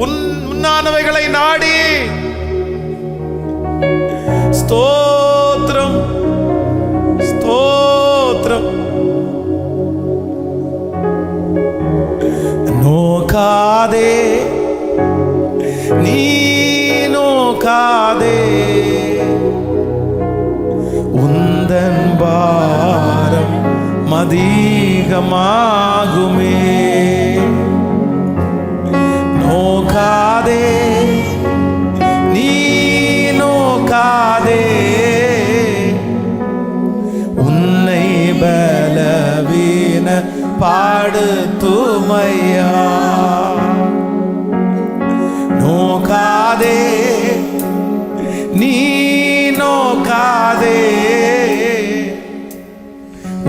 முன்னானவைகளை நாடி. ஸ்தோத்திரம், ஸ்தோத்திரம். நோக்காதே, நீ நோக்காதே, உந்தன் பாரம் அதிகமாகுமே. நோக்காதே, நீ நோக்காதே, உன்னை பலவீன பாடுத்துமையா. நோக்காதே, நீ நோக்காதே,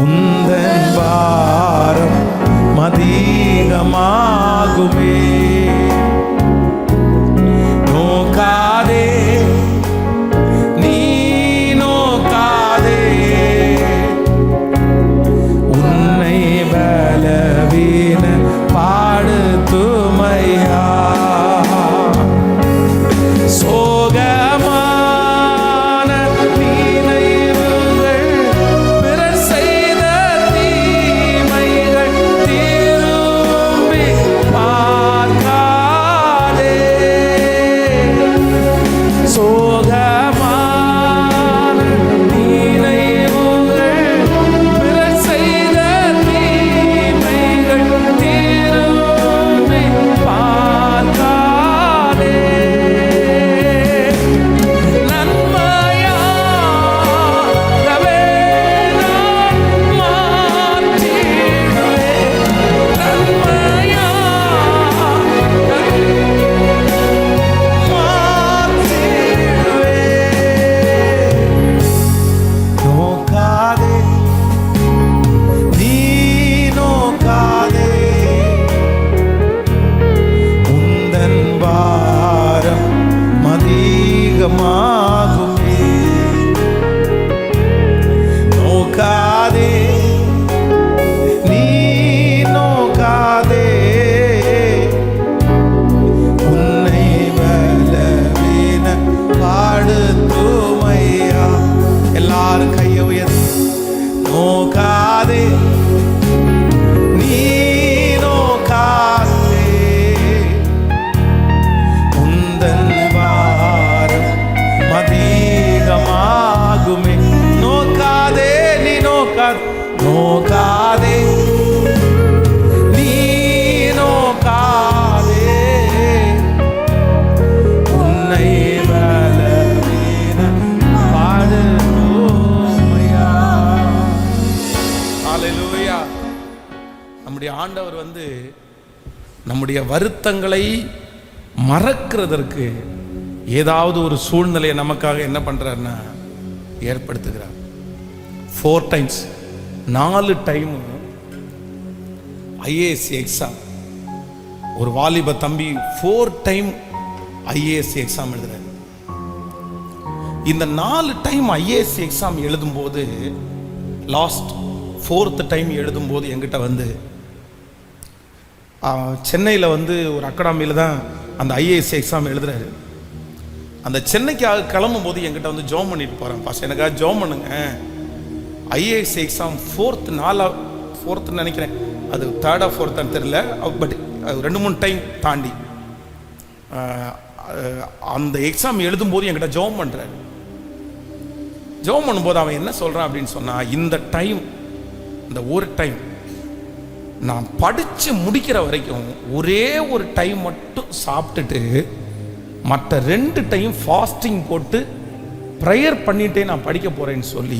உந்தன் பாரம் அதிகமாகுமே. நோக்காதே, நீ நோக்காதே, உன்னை பலவீன பாடுத்துமையா. நோக்காதே நீ நோக்காதே, உந்தன் பாரம் அதிகமாகுமே. நோக்காதே நீ நோக்காதே நீ நோக்காதே, உன்னை பலவீன பாடுவோமையா. ஹல்லேலூயா. நம்முடைய ஆண்டவர் நம்முடைய வருத்தங்களை மறக்கிறதற்கு ஏதாவது ஒரு சூழ்நிலையை நமக்காக என்ன பண்றாருன்னா ஏற்படுத்துகிறார். 4 times 4 டைம் IAS எக்ஸாம். ஒரு வாலிப தம்பி 4 டைம் IAS எக்ஸாம் எழுதுறாரு. இந்த 4 டைம் IAS எக்ஸாம் எழுதும்போது லாஸ்ட் 4th டைம் எழுதும்போது என்கிட்ட சென்னையில் ஒரு அகாடமியில் தான் அந்த IAS எக்ஸாம் எழுதுறாரு. அந்த சென்னைக்காக கிளம்பும் போது என்கிட்ட ஜோம் பண்ணிட்டு போகிறேன். பாஸ் எனக்காக ஜோம் பண்ணுங்க, IAS எக்ஸாம் 4th நினைக்கிறேன், அது 3rd or 4th தெரியல, பட் 2-3 டைம் தாண்டி அந்த எக்ஸாம் எழுதும்போது என்கிட்ட ஜோம் பண்ணுறாரு. ஜோம் பண்ணும்போது அவன் என்ன சொல்கிறான் அப்படின்னு சொன்னால், இந்த டைம், இந்த ஒரு டைம் நான் படித்து முடிக்கிற வரைக்கும் ஒரே ஒரு டைம் மட்டும் சாப்பிட்டுட்டு மற்ற 2 டைம் ஃபாஸ்டிங் போட்டு ப்ரேயர் பண்ணிட்டே நான் படிக்க போகிறேன்னு சொல்லி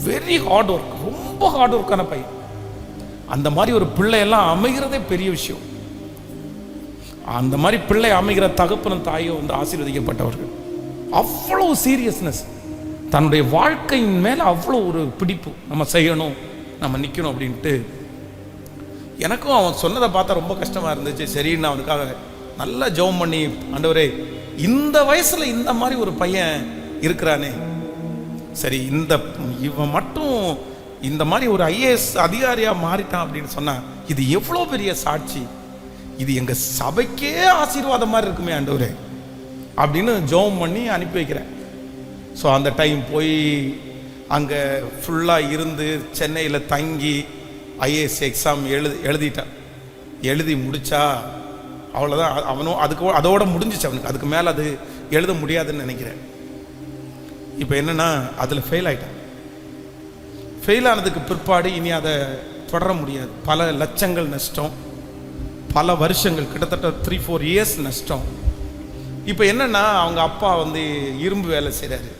வெரி ஹார்ட் ஒர்க், ரொம்ப ஹார்ட் ஒர்க்கான பையன். அந்த மாதிரி ஒரு பிள்ளையெல்லாம் அமைகிறதே பெரிய விஷயம். அந்த மாதிரி பிள்ளை அமைகிற தகப்பனும் தாயும் ஆசீர்வதிக்கப்பட்டவர்கள். அவ்வளோ சீரியஸ்னஸ், தன்னுடைய வாழ்க்கையின் மேலே அவ்வளோ ஒரு பிடிப்பு, நம்ம செய்யணும், நம்ம நிற்கணும் அப்படின்ட்டு. எனக்கும் அவன் சொன்னதை பார்த்தா ரொம்ப கஷ்டமாக இருந்துச்சு. சரின்னு அவனுக்காக நல்லா ஜெபம் பண்ணி, ஆண்டவரே இந்த வயசில் இந்த மாதிரி ஒரு பையன் இருக்கிறானே, சரி இவன் மட்டும் இந்த மாதிரி ஒரு IAS அதிகாரியாக மாறிட்டான் அப்படின்னு சொன்னால் இது எவ்வளோ பெரிய சாட்சி, இது எங்கள் சபைக்கே ஆசீர்வாதம் மாதிரி இருக்குமே ஆண்டவரே அப்படின்னு ஜெபம் பண்ணி அனுப்பி வைக்கிறேன். ஸோ அந்த டைம் போய் அங்கே ஃபுல்லாக இருந்து சென்னையில் தங்கி IAS எக்ஸாம் எழுதிட்டான். எழுதி முடித்தா அவ்வளோதான், அவனும் அதோட முடிஞ்சிச்சு அவனுக்கு. அதுக்கு மேலே அது எழுத முடியாதுன்னு நினைக்கிறேன். இப்போ என்னென்னா அதில் ஃபெயில் ஆகிட்டான். ஃபெயில் ஆனதுக்கு பிற்பாடு இனி அதை தொடர முடியாது. பல லட்சங்கள் நஷ்டம், பல வருஷங்கள், கிட்டத்தட்ட 3-4 இயர்ஸ் நஷ்டம். இப்போ என்னென்னா அவங்க அப்பா இரும்பு வேலை செய்கிறாரு.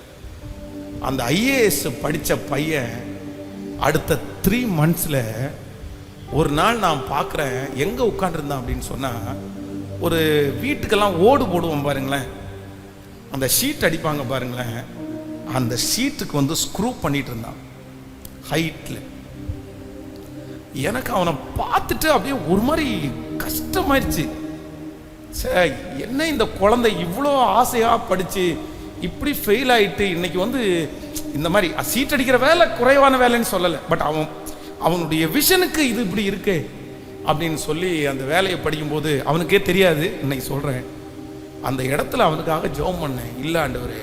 அந்த IAS படித்த பையன் அடுத்த 3 monthஸில் ஒரு நாள் நான் பார்க்குறேன், எங்கே உட்காண்டிருந்தான் அப்படின்னு சொன்னால், ஒரு வீட்டுக்கெல்லாம் ஓடு போடுவோம் பாருங்களேன், அந்த ஷீட் அடிப்பாங்க பாருங்களேன், அந்த ஷீட்டுக்கு ஸ்க்ரூ பண்ணிட்டு இருந்தான் ஹைட்டில். எனக்கு அவனை பார்த்துட்டு அப்படியே ஒரு மாதிரி கஷ்டமாயிடுச்சு. சரி, என்ன இந்த குழந்தை இவ்வளோ ஆசையாக படித்து இப்படி ஃபெயில் ஆகிட்டு இன்னைக்கு இந்த மாதிரி சீட் அடிக்கிற வேலை குறைவான வேலைன்னு சொல்லலை, பட் அவனுடைய விஷனுக்கு இது இப்படி இருக்கு அப்படின்னு சொல்லி அந்த வேலையை படிக்கும்போது அவனுக்கே தெரியாது. இன்னைக்கு சொல்கிறேன், அந்த இடத்துல அவனுக்காக ஜெபம் பண்ணேன். இல்லை ஆண்டவரே,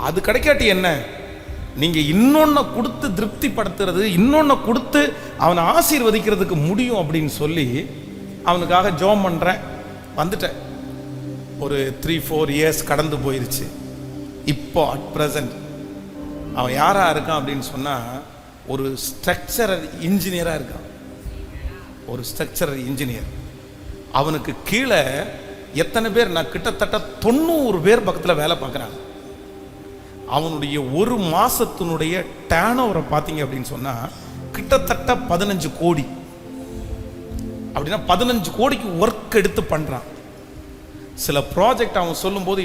அது கிடைக்காட்டி என்ன, நீங்கள் இன்னொன்று கொடுத்து திருப்திப்படுத்துறது, இன்னொன்று கொடுத்து அவனை ஆசீர்வதிக்கிறதுக்கு முடியும் அப்படின்னு சொல்லி அவனுக்காக ஜெபம் பண்ணுறேன். வந்துட்டேன். ஒரு 3-4 இயர்ஸ் கடந்து போயிடுச்சு. இப்போ அட் ப்ரெசன்ட் அவன் யாராக இருக்கான் அப்படின்னு சொன்னால், ஒரு ஸ்ட்ரக்சரல் இன்ஜினியராக இருக்கான். ஒரு ஸ்ட்ரக்சரல் இன்ஜினியர். அவனுக்கு கீழே எத்தனை பேர், நான் கிட்டத்தட்ட 90 பேர் பக்கத்தில் வேலை பார்க்குறாங்க. அவனுடைய ஒரு மாதத்தினுடைய டேர்ன் ஓவரை பார்த்தீங்க அப்படின்னு சொன்னால் கிட்டத்தட்ட 15 கோடி. அப்படின்னா 15 கோடிக்கு ஒர்க் எடுத்து பண்ணுறான். சில ப்ராஜெக்ட் அவன் சொல்லும்போது,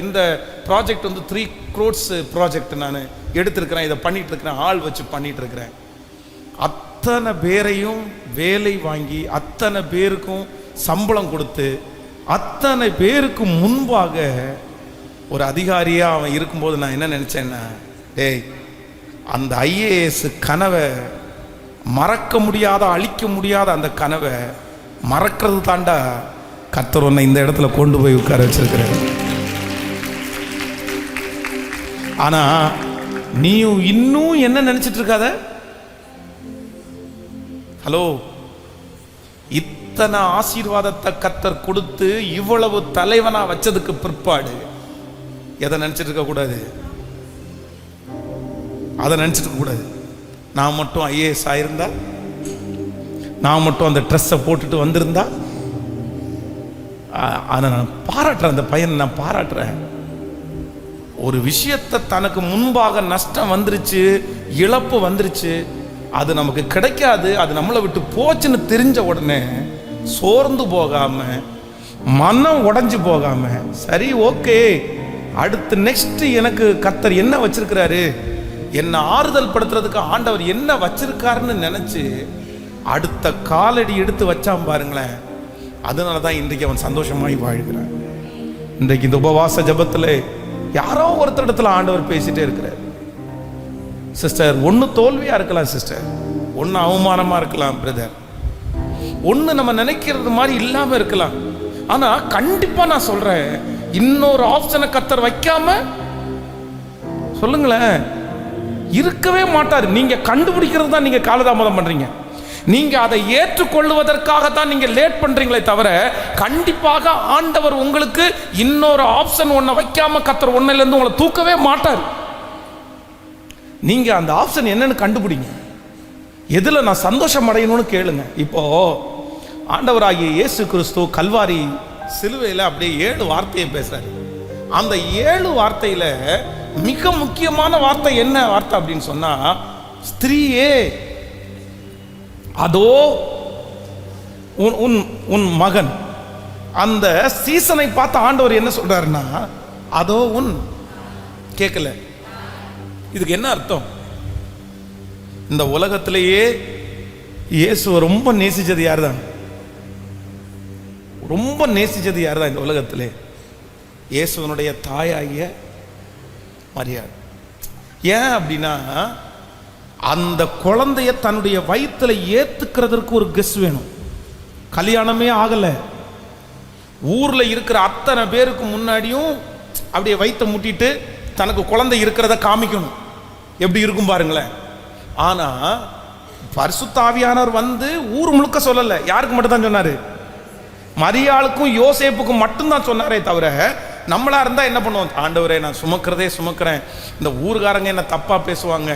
இந்த ப்ராஜெக்ட் 3 crores ப்ராஜெக்ட் நான் எடுத்திருக்கிறேன், இதை பண்ணிட்டு இருக்கிறேன், ஆள் வச்சு பண்ணிட்டு இருக்கிறேன். அத்தனை பேரையும் வேலை வாங்கி, அத்தனை பேருக்கும் சம்பளம் கொடுத்து, அத்தனை பேருக்கு முன்பாக ஒரு அதிகாரியாக அவன் இருக்கும்போது நான் என்ன நினச்சேன்னா, டேய், அந்த IAS கனவை மறக்க முடியாத, அழிக்க முடியாத அந்த கனவை மறக்கிறது தாண்டா கர்த்தர் உன்னை இந்த இடத்துல கொண்டு போய் உட்கார வச்சிருக்கிறார். ஆனால் நீ இன்னும் என்ன நினைச்சிட்டு இருக்காத. ஹலோ, இத்தனை ஆசீர்வாதத்தை கர்த்தர் கொடுத்து இவ்வளவு தலைவனா வச்சதுக்கு பிற்பாடு எதை நினைச்சிட்டு இருக்க கூடாது? அதை நினைச்சிட்டு இருக்க கூடாது. நான் மட்டும் ஐஏஎஸ் ஆயிருந்தா, நான் மட்டும் அந்த ட்ரெஸ்ஸை போட்டுட்டு வந்திருந்தா. அதை நான் பாராட்டுறேன், அந்த பையனை நான் பாராட்டுறேன். ஒரு விஷயத்தை தனக்கு முன்பாக நஷ்டம் வந்துருச்சு, இழப்பு வந்துருச்சு, அது நமக்கு கிடைக்காது, அது நம்மளை விட்டு போச்சுன்னு தெரிஞ்ச உடனே சோர்ந்து போகாம, மனம் உடைஞ்சு போகாம, சரி ஓகே அடுத்து நெக்ஸ்ட் எனக்கு கர்த்தர் என்ன வச்சிருக்கிறாரு, என்ன ஆறுதல் படுத்துறதுக்கு ஆண்டவர் என்ன வச்சிருக்காருன்னு நினைச்சு அடுத்த காலடி எடுத்து வச்சான் பாருங்களேன். அதனாலதான் இன்றைக்கு அவன் சந்தோஷமாய் வாழ்கிறான். இன்றைக்கு இந்த உபவாச ஜபத்தில் யாரோ ஒருத்தர் இடத்துல ஆண்டவர் பேசிட்டே இருக்கிறார். சிஸ்டர், ஒன்று தோல்வியா இருக்கலாம், சிஸ்டர் ஒன்று அவமானமா இருக்கலாம், பிரதர் ஒன்று நம்ம நினைக்கிறது மாதிரி இல்லாம இருக்கலாம். ஆனா கண்டிப்பா நான் சொல்றேன், இன்னொரு ஆப்ஷனை கர்த்தர் வைக்காம சொல்லுங்களேன் இருக்கவே மாட்டார். நீங்க கண்டுபிடிக்கிறது தான் நீங்க காலதாமதம் பண்றீங்க. நீங்க அதை ஏற்றுக்கொள்வதற்காக தான் நீங்க லேட் பண்றீங்களே தவிர, கண்டிப்பாக ஆண்டவர் உங்களுக்கு இன்னொரு ஆப்ஷன் ஒன்றை வைக்காம கர்த்தர் ஒன்னில இருந்து உங்களை தூக்கவே மாட்டார். நீங்க அந்த ஆப்ஷன் என்னன்னு கண்டுபிடிங்க. எதுல நான் சந்தோஷம் அடையணும்னு கேளுங்க. இப்போ ஆண்டவராகிய இயேசு கிறிஸ்து கல்வாரி சிலுவையில் அப்படியே 7 வார்த்தையை பேசுறாரு. அந்த 7 வார்த்தையில மிக முக்கியமான வார்த்தை என்ன வார்த்தை அப்படின்னு சொன்னா, ஸ்திரீயே அதோ உன் மகன். அந்த சீசனை பார்த்து ஆண்டவர் என்ன சொல்றாருன்னா, அதோ உன். கேட்கல, இதுக்கு என்ன அர்த்தம்? இந்த உலகத்திலேயே இயேசுவை ரொம்ப நேசிச்சது யார் தான்? ரொம்ப நேசிச்சது யார் தான் இந்த உலகத்திலே? இயேசுவனுடைய தாயாகிய மரியாள். ஏன் அப்படின்னா, அந்த குழந்தைய தன்னுடைய வயிற்றுல ஏத்துக்கிறதுக்கு ஒரு கெஸ் வேணும். கல்யாணமே ஆகல, ஊர்ல இருக்கிற அத்தனை பேருக்கு முன்னாடியும் அப்படியே வயிற்ற முட்டிட்டு தனக்கு குழந்தை இருக்கிறத காமிக்கணும். எப்படி இருக்கும் பாருங்களேன். ஆனா பரிசுத்த ஆவியானவர் வந்து ஊர் முழுக்க சொல்லல, யாருக்கு மட்டும் தான் சொன்னாரு? மரியாளுக்கும் யோசேப்புக்கும் மட்டும்தான் சொன்னாரே தவிர, நம்மளா இருந்தா என்ன பண்ணுவோம்? ஆண்டவரே நான் சுமக்கிறதே சுமக்கிறேன், இந்த ஊர்காரங்க என்ன தப்பா பேசுவாங்க,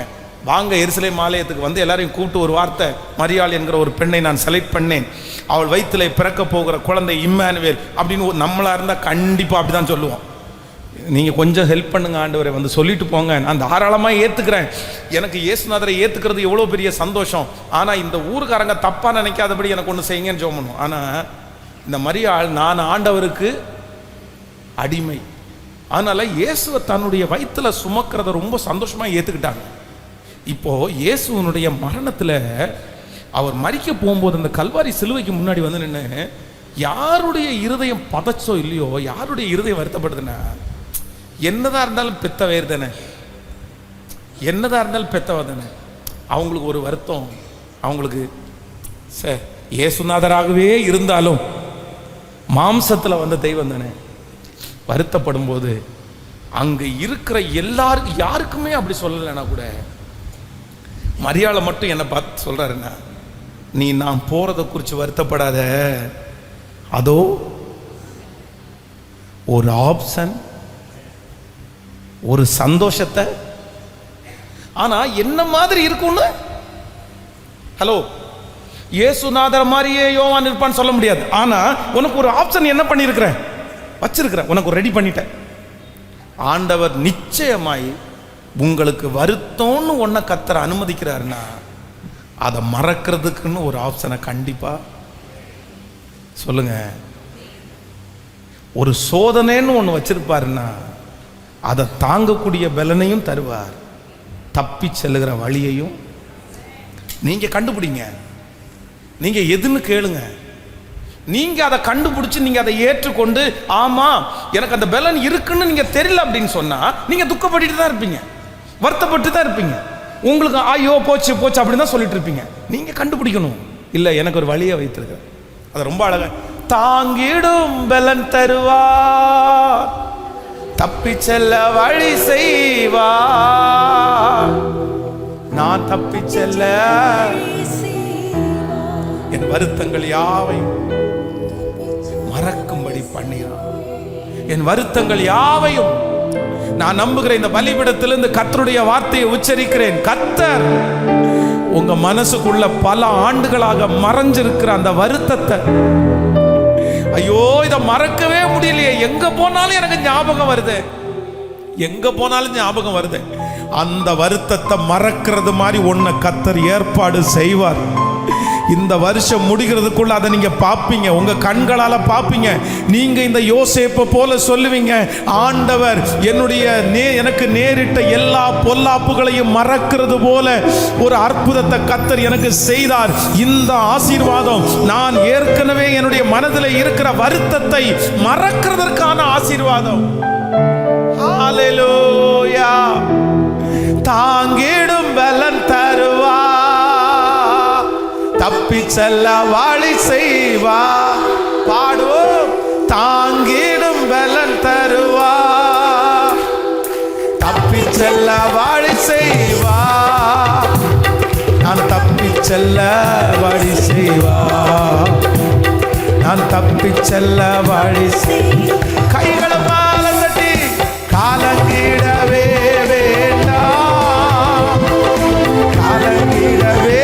வாங்க எருசலேம் ஆலயத்துக்கு வந்து எல்லாரையும் கூப்பிட்டு ஒரு வார்த்தை, மரியாள் என்கிற ஒரு பெண்ணை நான் செலக்ட் பண்ணேன், அவள் வயிற்றிலே பிறக்க போகிற குழந்தை இம்மானுவேல் அப்படின்னு நம்மளா இருந்தா கண்டிப்பா அப்படிதான் சொல்லுவோம். நீங்க கொஞ்சம் ஹெல்ப் பண்ணுங்க ஆண்டவரே, வந்து சொல்லிட்டு போங்க, நான் தாராளமாக ஏத்துக்கிறேன், எனக்கு இயேசுநாதரை ஏத்துக்கிறது எவ்வளோ பெரிய சந்தோஷம், ஆனா இந்த ஊருக்காரங்க தப்பா நினைக்காதபடி எனக்கு ஒன்று செய்யுங்கன்னு ஜெபம் பண்ணுவோம். ஆனா இந்த மரியாள் நான் ஆண்டவருக்கு அடிமை, அதனால இயேசுவை தன்னுடைய வயிற்றுல சுமக்கிறத ரொம்ப சந்தோஷமா ஏத்துக்கிட்டாங்க. இப்போ இயேசுவனுடைய மரணத்துல அவர் மரிக்க போகும்போது அந்த கல்வாரி சிலுவைக்கு முன்னாடி வந்து நின்று, யாருடைய இருதயம் பதச்சோ இல்லையோ, யாருடைய இருதயம் வருத்தப்படுதுன்னா, என்னதான் இருந்தாலும் பெத்த வேறு தானே, என்னதான் இருந்தாலும் பெத்தவ தானே, அவங்களுக்கு ஒரு வருத்தம். அவங்களுக்கு இயேசுநாதராகவே இருந்தாலும் மாம்சத்தில் வந்த தெய்வம் தானே, வருத்தப்படும் போது அங்க இருக்கிற எல்லாருக்கும் யாருக்குமே அப்படி சொல்லலைன்னா கூட, மரியாதை மட்டும் என்ன பார்த்து சொல்றாருன்னா, நீ நான் போறதை குறித்து வருத்தப்படாத, அதோ ஒரு ஆப்ஷன், ஒரு சந்தோஷத்தை. ஆனா என்ன மாதிரி இருக்கும்னு, ஹலோ, இயேசுநாதர் மாதிரியே யோவான் இருப்பான்னு சொல்ல முடியாது. ஆனா உனக்கு ஒரு ஆப்ஷன் என்ன பண்ணியிருக்கிறேன், வச்சிருக்கிறேன், உனக்கு ரெடி பண்ணிட்டேன். ஆண்டவர் நிச்சயமாய் உங்களுக்கு வருத்தம்னு ஒன்ன கர்த்தர் அனுமதிக்கிறாருன்னா, அதை மறக்கிறதுக்குன்னு ஒரு ஆப்ஷனை கண்டிப்பா சொல்லுங்க. ஒரு சோதனைன்னு ஒன்று வச்சிருப்பாருன்னா அதை தாங்கக்கூடிய பலனையும் தருவார், தப்பி செல்லுகிற வழியையும் நீங்க கண்டுபிடிங்க. நீங்க எதுன்னு கேளுங்க, நீங்க அதை கண்டுபிடிச்சு நீங்க அதை ஏற்றுக்கொண்டு, ஆமா எனக்கு அந்த பலன் இருக்குன்னு நீங்க தெரியல அப்படின்னு சொன்னா, நீங்க துக்கப்பட்டு தான் இருப்பீங்க, வருத்தப்பட்டு தான் இருப்பீங்க, உங்களுக்கு ஐயோ போச்சு போச்சு அப்படின்னு தான் சொல்லிட்டு இருப்பீங்க. நீங்க கண்டுபிடிக்கணும், இல்லை எனக்கு ஒரு வழியை வைத்திருக்க. அது ரொம்ப அழகா, தாங்கிடும் பலன் தருவார், தப்பி செல்ல வழி செய்வா. நான் தப்பி செல்ல என் வருத்தங்கள் யாவையும் மறக்கும்படி பண்ணினார். என் வருத்தங்கள் யாவையும் நான் நம்புகிறேன். இந்த பலிபீடத்திலிருந்து கர்த்தருடைய வார்த்தையை உச்சரிக்கிறேன். கர்த்தர் உங்க மனசுக்குள்ள பல ஆண்டுகளாக மறைஞ்சிருக்கிற அந்த வருத்தத்தை, ஐயோ இதை மறக்கவே முடியலையே, எங்க போனாலும் எனக்கு ஞாபகம் வருது, எங்க போனாலும் ஞாபகம் வருது, அந்த வருத்தத்தை மறக்கிறது மாதிரி ஒன்ன கர்த்தர் ஏற்பாடு செய்வார். இந்த வருஷம் முடிகிறதுக்குள்ள அதை நீங்க பார்ப்பீங்க, உங்க கண்களால பார்ப்பீங்க. நீங்க இந்த யோசேப்பை போல சொல்லுவீங்க, ஆண்டவர் எனக்கு நேரிட்ட எல்லா பொல்லாப்புகளையும் மறக்கிறது போல ஒரு அற்புதத்தை கர்த்தர் எனக்கு செய்தார். இந்த ஆசீர்வாதம் நான் ஏற்கனவே என்னுடைய மனதில் இருக்கிற வருத்தத்தை மறக்கிறதற்கான ஆசீர்வாதம். ஹல்லேலூயா. தாங்கிடும் பலன் தருவா, தப்பி செல்ல வழி செய்வா. பாடுவோம். தாங்கிடும் பலன் தருவா, தப்பி செல்ல வழி செய்வா. நான் தப்பி செல்ல வழி செய்வா, நான் தப்பி செல்ல வழி செய்வா. கைகளை மேல தட்டி காலங்கிடவே வேண்டாம், காலங்கிடவே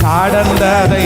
கடந்ததை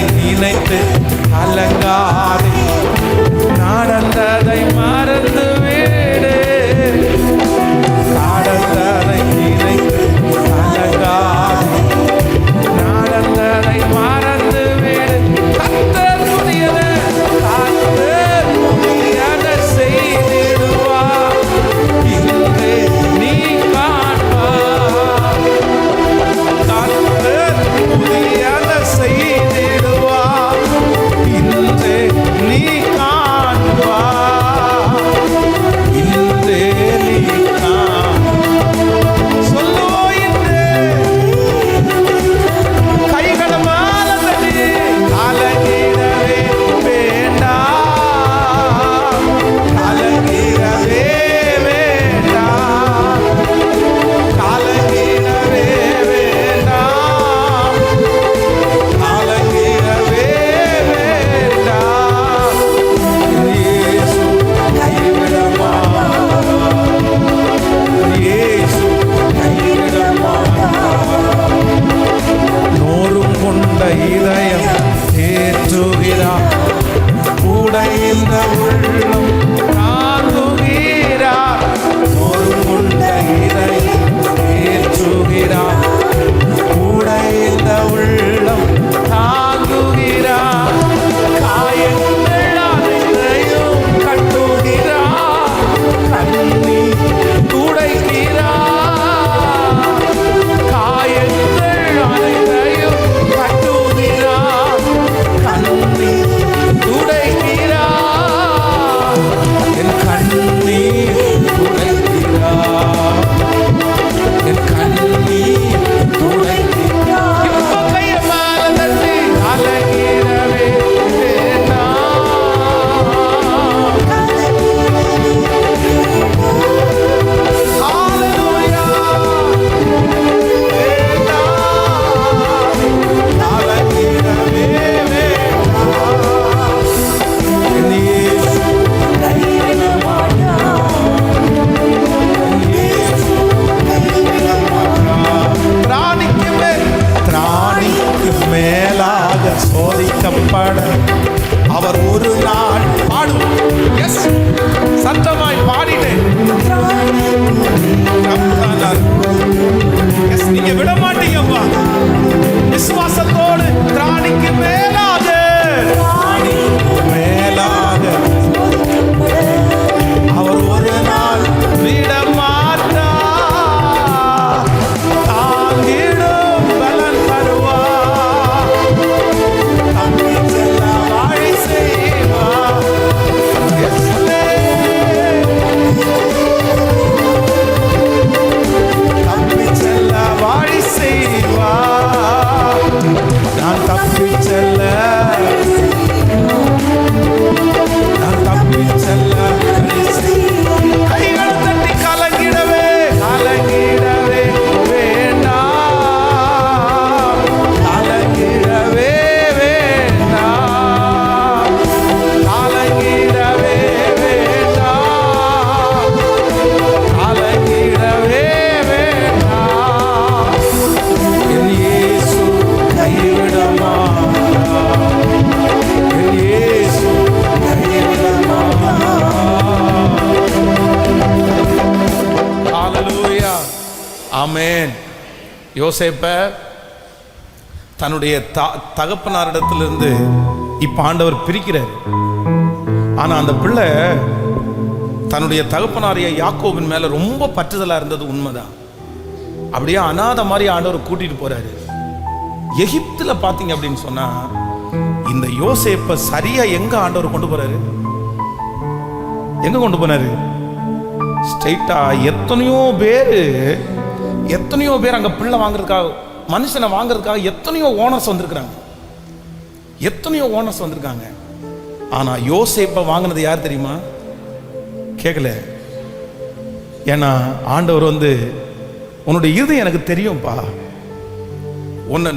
ஆமென். யோசேப்ப தன்னுடைய தகப்பனாரிடத்திலிருந்து இப்ப ஆண்டவர் பிரிக்கிறார். ஆனா அந்த பிள்ளை தன்னுடைய தகப்பனாரிய யாக்கோபின் மேல ரொம்ப பற்றுதலா இருந்தது உண்மைதான். அப்படியே அனாதை மாதிரி ஆண்டவர் கூட்டிட்டு போறாரு. எகிப்துல பாத்தீங்க அப்படின்னு சொன்னா இந்த யோசேப்ப சரியா எங்க ஆண்டவர் கொண்டு போறாரு? எங்க கொண்டு போனாரு? ஸ்ட்ரைட்டா எத்தனையோ பேர் அங்க பிள்ளை வாங்குறதுக்காக, மனுஷனை வாங்குறதுக்காக எத்தனையோ ஓனர்ஸ் வந்திருக்காங்க. ஆனா யோசேப்ப வாங்கினது யார் தெரியுமா? கேட்கல. ஏன்னா ஆண்டவர் உன்னுடைய இருதயம் எனக்கு தெரியும்பா,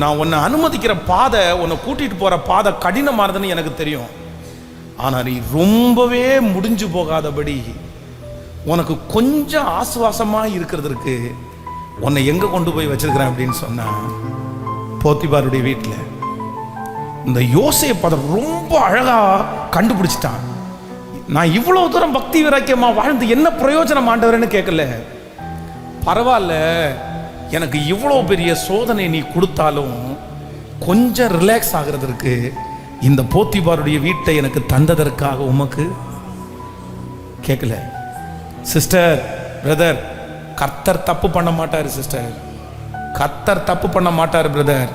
நான் உன்னை அனுமதிக்கிற பாதை, உன்னை கூட்டிட்டு போற பாதை கடினமானதுன்னு எனக்கு தெரியும். ஆனா நீ ரொம்பவே முடிஞ்சு போகாதபடி உனக்கு கொஞ்சம் ஆசுவாசமா இருக்கிறதுக்கு உன்னை எங்க கொண்டு போய் வச்சிருக்கிறேன் அப்படின்னு சொன்னா போத்திபாருடைய வீட்டுல. இந்த யோசேப்பு அதை ரொம்ப அழகா கண்டுபிடிச்சிட்டான். நான் இவ்வளவு தூரம் பக்தி வைராக்கியமா வாழ்ந்து என்ன பிரயோஜனம் ஆண்டவரேன்னு கேட்கல. பரவாயில்ல, எனக்கு இவ்வளவு பெரிய சோதனை நீ கொடுத்தாலும் கொஞ்சம் ரிலாக்ஸ் ஆகிறதுக்கு இந்த போத்திபாருடைய வீட்டை எனக்கு தந்ததற்காக உமக்கு கேட்கல. சிஸ்டர், பிரதர், கர்த்தர் தப்பு பண்ண மாட்டாரு. சிஸ்டர், கர்த்தர் தப்பு பண்ண மாட்டாரு. பிரதர்,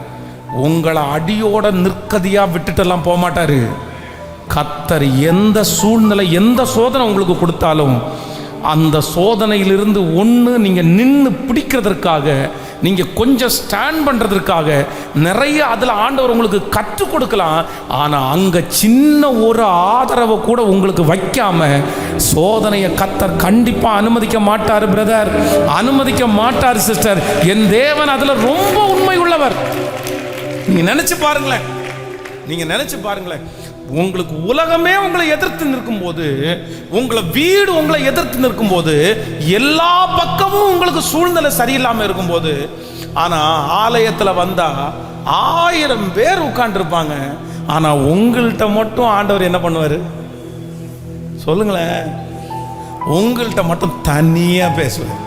உங்களை அடியோட நிற்கதியா விட்டுட்டெல்லாம் போக மாட்டாரு. கர்த்தர் எந்த சூழ்நிலை, எந்த சோதனை உங்களுக்கு கொடுத்தாலும் அந்த சோதனையிலிருந்து ஒன்று நீங்க நின்று பிடிக்கிறதுக்காக, நீங்க கொஞ்சம் ஸ்டாண்ட் பண்றதுக்காக நிறைய அதுல ஆண்டவர் உங்களுக்கு கற்றுக் கொடுக்கலாம். ஆனா அங்க சின்ன ஒரு ஆதரவை கூட உங்களுக்கு வைக்காம சோதனையை கர்த்தர் கண்டிப்பா அனுமதிக்க மாட்டாரு. பிரதர், அனுமதிக்க மாட்டாரு. சிஸ்டர், என் தேவன் அதுல ரொம்ப உண்மை உள்ளவர். நீங்க நினைச்சு பாருங்களேன். உங்களுக்கு உலகமே உங்களை எதிர்த்து நிற்கும் போது, உங்களை வீடு உங்களை எதிர்த்து நிற்கும் போது, எல்லா பக்கமும் உங்களுக்கு சூழ்நிலை சரியில்லாம இருக்கும் போது, ஆனா ஆலயத்துல வந்தா 1000 பேர் உட்கார்ந்து இருப்பாங்க. ஆனா உங்கள்கிட்ட மட்டும் ஆண்டவர் என்ன பண்ணுவாரு சொல்லுங்களேன்? உங்கள்கிட்ட மட்டும் தனியா பேசுவார்.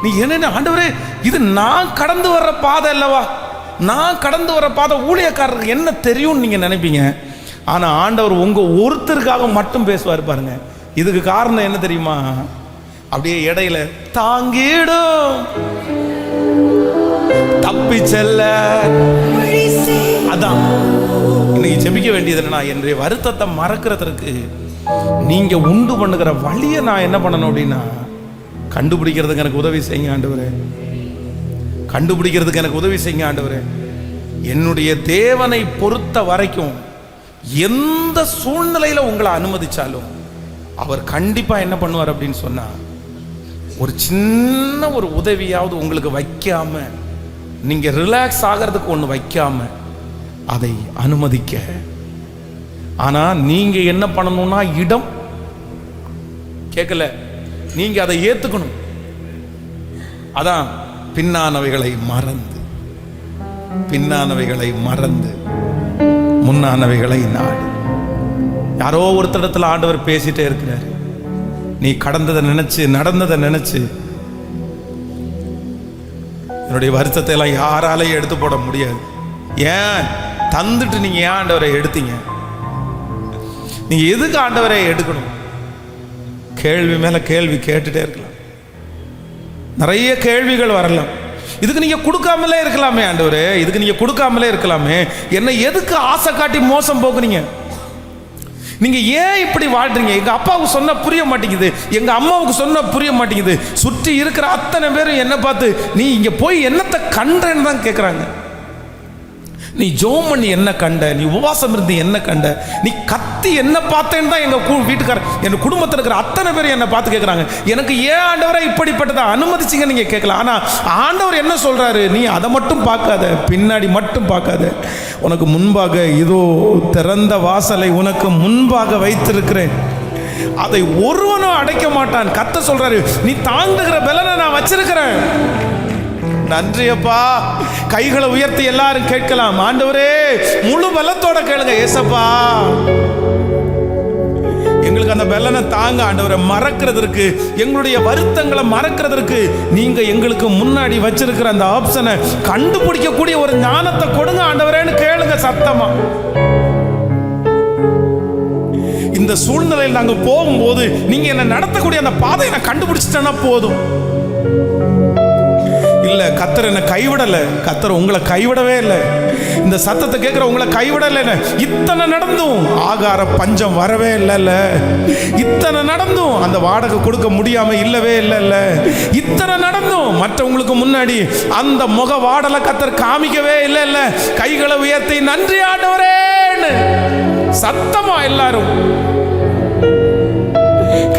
நீ என்ன ஆண்டவரே, இது நான் கடந்து வர்ற பாதை அல்லவா, நான் கடந்து வர்ற பாதை, ஊழியக்காரருக்கு என்ன தெரியும்னு நீங்க நினைப்பீங்க. ஆனா ஆண்டவர் உங்க ஒருத்தருக்காக மட்டும் பேசுவார் பாருங்க. இதுக்கு காரணம் என்ன தெரியுமா? அப்படியே இடையில தாங்கிடும் தப்பி செல்ல. அதான் இன்னைக்கு ஜெபிக்க வேண்டியது என்னன்னா, என்னுடைய வருத்தத்தை மறக்கிறதுக்கு நீங்க உண்டு பண்ணுகிற வழியை நான் என்ன பண்ணணும் அப்படின்னா, கண்டுபிடிக்கிறதுக்கு எனக்கு உதவி செய்யுங்க ஆண்டவரே. கண்டுபிடிக்கிறதுக்கு எனக்கு உதவி செய்யுங்க ஆண்டவரே. என்னுடைய தேவனை பொறுத்த வரைக்கும் எந்த சூழ்நிலையில உங்களை அனுமதிச்சாலும் அவர் கண்டிப்பா என்ன பண்ணுவார் அப்படின்னு சொன்னா, ஒரு சின்ன ஒரு உதவியாவது உங்களுக்கு வைக்காம, நீங்க ரிலாக்ஸ் ஆகிறதுக்கு ஒண்ணு வைக்காம அதை அனுமதிக்க. ஆனா நீங்க என்ன பண்ணணும்னா, இடம் கேட்கல, நீங்க அதை ஏத்துக்கணும். அதான் பின்னானவைகளை மறந்து முன்னானவைகளை நாடு. யாரோ ஒருத்தரிடத்துல ஆண்டவர் பேசிட்டே இருக்கிறார். நீ கடந்ததை நினைச்சு, நடந்ததை நினைச்சு, என்னுடைய வருத்தத்தை எல்லாம் யாராலையும் எடுத்து போட முடியாது. ஏன் தந்துட்டு நீங்க ஏன் ஆண்டவரை எடுத்தீங்க? நீங்க எதுக்கு ஆண்டவரை எடுக்கணும்? கேள்வி மேல கேள்வி கேட்டுட்டே இருக்கலாம். நிறைய கேள்விகள் வரலாம். இதுக்கு நீங்க கொடுக்காமலே இருக்கலாமே ஆண்டவரே, இதுக்கு நீங்க கொடுக்காமலே இருக்கலாமே, என்ன எதுக்கு ஆசை காட்டி மோசம் போக்குறீங்க? நீங்க ஏன் இப்படி வாழ்றீங்க? எங்க அப்பாவுக்கு சொன்ன புரிய மாட்டேங்குது, எங்க அம்மாவுக்கு சொன்ன புரிய மாட்டேங்குது. சுற்றி இருக்கிற அத்தனை பேரும் என்ன பார்த்து நீ இங்க போய் என்னத்தை கண்டேன்னு தான் கேட்குறாங்க. நீ ஜோம் பண்ணி என்ன கண்ட, நீ உபவாசம் இருந்து என்ன கண்ட, நீ கத்தி என்ன பார்த்தேன்னு தான் எங்க வீட்டுக்காரர், என் குடும்பத்தில் இருக்கிற அத்தனை பேர் என்ன பார்த்து கேட்குறாங்க. எனக்கு ஏன் ஆண்டவரை இப்படிப்பட்டதை அனுமதிச்சிங்க நீங்க கேட்கலாம். ஆனா ஆண்டவர் என்ன சொல்றாரு? நீ அதை மட்டும் பார்க்காத, பின்னாடி மட்டும் பார்க்காத, உனக்கு முன்பாக இதோ திறந்த வாசலை உனக்கு முன்பாக வைத்திருக்கிறேன், அதை ஒருவனும் அடைக்க மாட்டான். கர்த்தர் சொல்றாரு, நீ தாங்குகிற பலனை நான் வச்சிருக்கிறேன். நன்றி அப்பா. கைகளை உயர்த்தி எல்லாரும் கேட்கலாம். ஆண்டவரே, முழு பலத்தோட கேளுங்க. ஏசப்பா, எங்களுக்கு அந்த பலனை தாங்க ஆண்டவரை, மறக்கிறதுக்கு, எங்களுடைய வருத்தங்களை மறக்கிறதுக்கு நீங்க எங்களுக்கு முன்னாடி வச்சிருக்கிற அந்த ஆப்ஷனை கண்டுபிடிக்கக்கூடிய ஒரு ஞானத்தை கொடுங்க ஆண்டவரேன்னு கேளுங்க சத்தமா. இந்த சூழ்நிலையில் நாங்க போகும்போது நீங்க என்ன நடத்தக்கூடிய அந்த பாதையை நான் கண்டுபிடிச்சிட்டேன்னா போதும். இல்ல கர்த்தர் என்ன கைவிடல, கர்த்தர் உங்களை கைவிடவே இல்லை. இந்த சத்தத்தை கேட்கிற உங்களை கைவிடல. இத்தனை நடந்தும் ஆகார பஞ்சம் வரவே இல்லைல்ல. இத்தனை நடந்தும் அந்த வாடகை கொடுக்க முடியாம இல்லவே இல்லைல்ல. இத்தனை நடந்தும் மற்றவங்களுக்கு முன்னாடி அந்த முக வாடலை கர்த்தர் காமிக்கவே இல்லைல்ல. கைகளை உயர்த்தி நன்றி ஆண்டவரேன்னு சத்தமா எல்லாரும்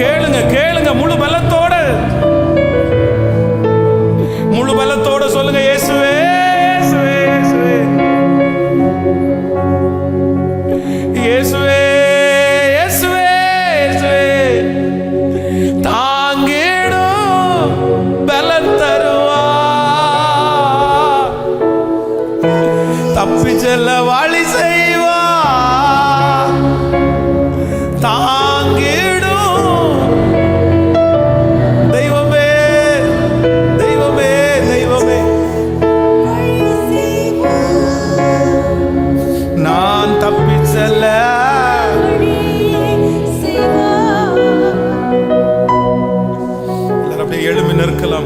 கேளுங்க கேளுங்க. முழு பலத்தோட சொல்லுங்க, இயேசுவே இயேசுவே இயேசுவே இயேசுவே இயேசுவே, தாங்கிடும் பலன் தருவா, தப்பி செல்ல வழி செய்வா,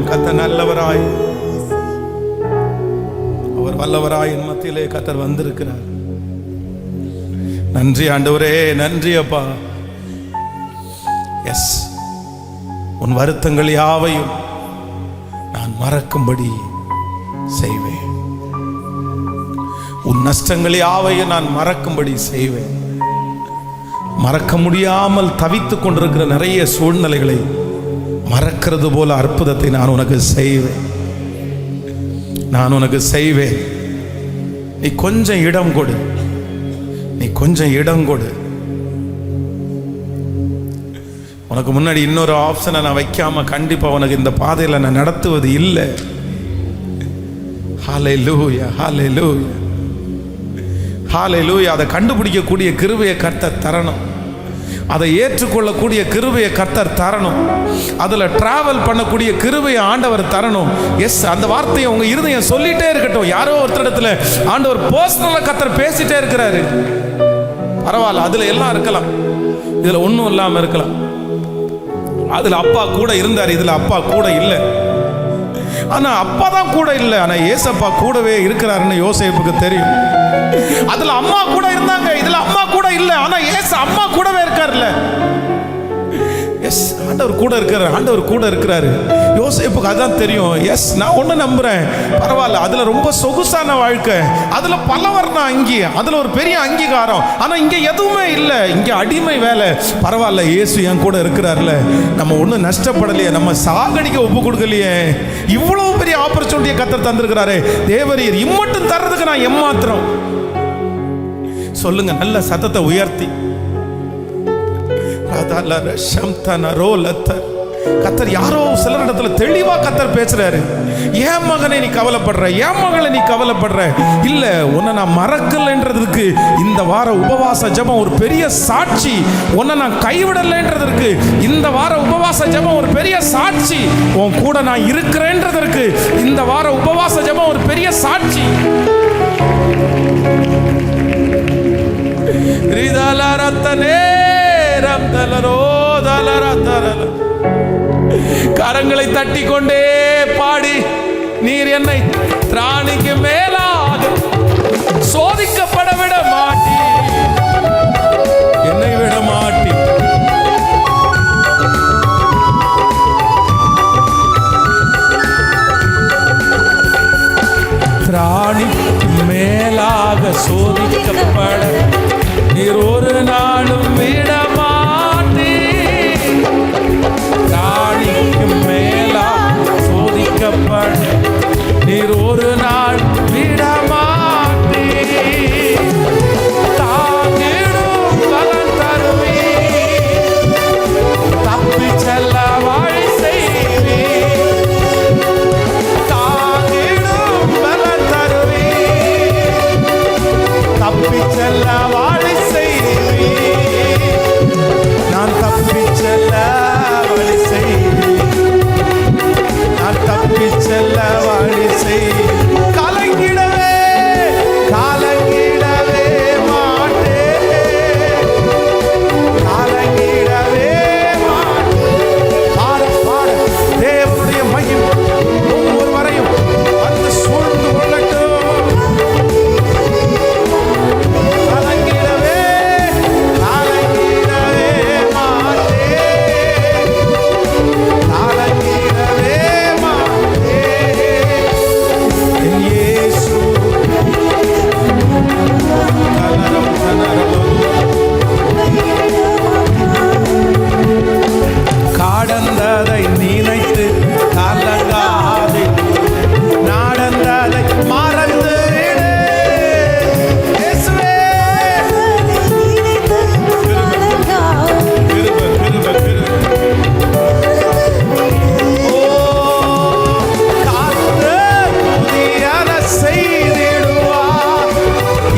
கர்த்தர் நல்லவராய், அவர் வல்லவராய் என் மத்தியிலே கர்த்தர் வந்திருக்கிறார். நன்றி ஆண்டவரே, நன்றி அப்பா. எஸ், உன் வருத்தங்கள் யாவையும் நான் மறக்கும்படி செய்வேன். உன் நஷ்டங்கள் யாவையும் நான் மறக்கும்படி செய்வேன். மறக்க முடியாமல் தவித்துக் கொண்டிருக்கிற நிறைய சூழ்நிலைகளை மறக்கிறது போல அற்புதத்தை நான் உனக்கு செய்வேன். நான் உனக்கு செய்வேன். நீ கொஞ்சம் இடம் கொடு, நீ கொஞ்சம் இடம் கொடு. உனக்கு முன்னாடி இன்னொரு ஆப்ஷனை நான் வைக்காம கண்டிப்பா உனக்கு இந்த பாதையில் நான் நடத்துவது இல்லை. ஹல்லேலூயா ஹல்லேலூயா ஹல்லேலூயா. அதை கண்டுபிடிக்கக்கூடிய கிருபையை கர்த்தர் தரணும். அதை ஏற்றுக்கொள்ளக்கூடிய கிருபையை கர்த்தர் தரணும். அதில் டிராவல் பண்ணக்கூடிய கிருபையை ஆண்டவர் தரணும். எஸ், அந்த வார்த்தையை உங்க இருதயம் சொல்லிட்டே இருக்கட்டும். யாரோ ஒருத்தரிடத்துல ஆண்டவர் பர்சனலா கர்த்தர் பேசிட்டே இருக்கிறாரு. பரவாயில்ல, அதுல எல்லாம் இருக்கலாம், இதுல ஒன்றும் இல்லாம இருக்கலாம். அதுல அப்பா கூட இருந்தார், இதுல அப்பா கூட இல்லை. ஆனா அப்பா தான் கூட இல்லை, ஆனா ஏசப்பா கூடவே இருக்கிறாருன்னு யோசேப்புக்கு தெரியும். அதுல அம்மா கூட இருந்தாங்க, இதுல அம்மா கூட இல்லை, ஆனா ஏசு அம்மா கூடவே இருக்காருல்ல. எஸ், ஆண்டவர் கூட இருக்கிறார், ஆண்டவர் கூட இருக்கிறாரு. யோசேப்புக்கு அதான் தெரியும். எஸ், நான் ஒண்ணு நம்புறேன், பரவாயில்ல, அதுல ரொம்ப சொகுசான வாழ்க்கை, அதுல பலவர்ண அங்கி, அதுல ஒரு பெரிய அங்கீகாரம், ஆனா இங்க எதுவுமே இல்லை, இங்க அடிமை வேலை. பரவாயில்ல, இயேசு என் கூட இருக்கிறார்ல, நம்ம ஒன்றும் நஷ்டப்படலையே, நம்ம சாகடிக்க ஒப்பு கொடுக்கலையே, இவ்வளவு பெரிய ஆப்பர்ச்சுனிட்டியை கர்த்தர் தந்திருக்கிறாரு. தேவரீர் இம்மட்டும் தர்றதுக்கு நான் எம்மாத்திரம். சொல்லுங்க நல்ல சத்தத்தை உயர்த்தி. கர்த்தர் யாரோ சிலர் இடத்துல தெளிவா கர்த்தர் பேசுறாரு. என் மகனை நீ கவலைப்படுற, என் மகளை நீ கவலைப்படுற, இல்ல உன்னை நான் மறக்கலைன்றதுக்கு இந்த வார உபவாச ஜெபம் ஒரு பெரிய சாட்சி. உன்னை நான் கைவிடலைன்றதற்கு இந்த வார உபவாச ஜெபம் ஒரு பெரிய சாட்சி. உன் கூட நான் இருக்கிறேன்றதற்கு இந்த வார உபவாச ஜெபம் ஒரு பெரிய சாட்சி. கரங்களை தட்டி கொண்டே பாடி, நீர் என்னை திராணிக்கு மேலாக சோதிக்கப்பட விட மாட்டி, என்னை விட மாட்டி. திராணிக்கு மேலாக சோதிக்கப்பட நீர் ஒரு நாளும் விட மாட்டி. திராணிக்கு மேலாக சோதிக்கப்பட நீர் ஒரு நாள் விட மாட்டி. நடந்ததை நினைத்து கலங்காதே, நடந்ததை மறந்து விடு. இயேசுவே கிருபை கிருபை கிருபை. ஓ கர்த்தர் புதியன செய்திடுவார்,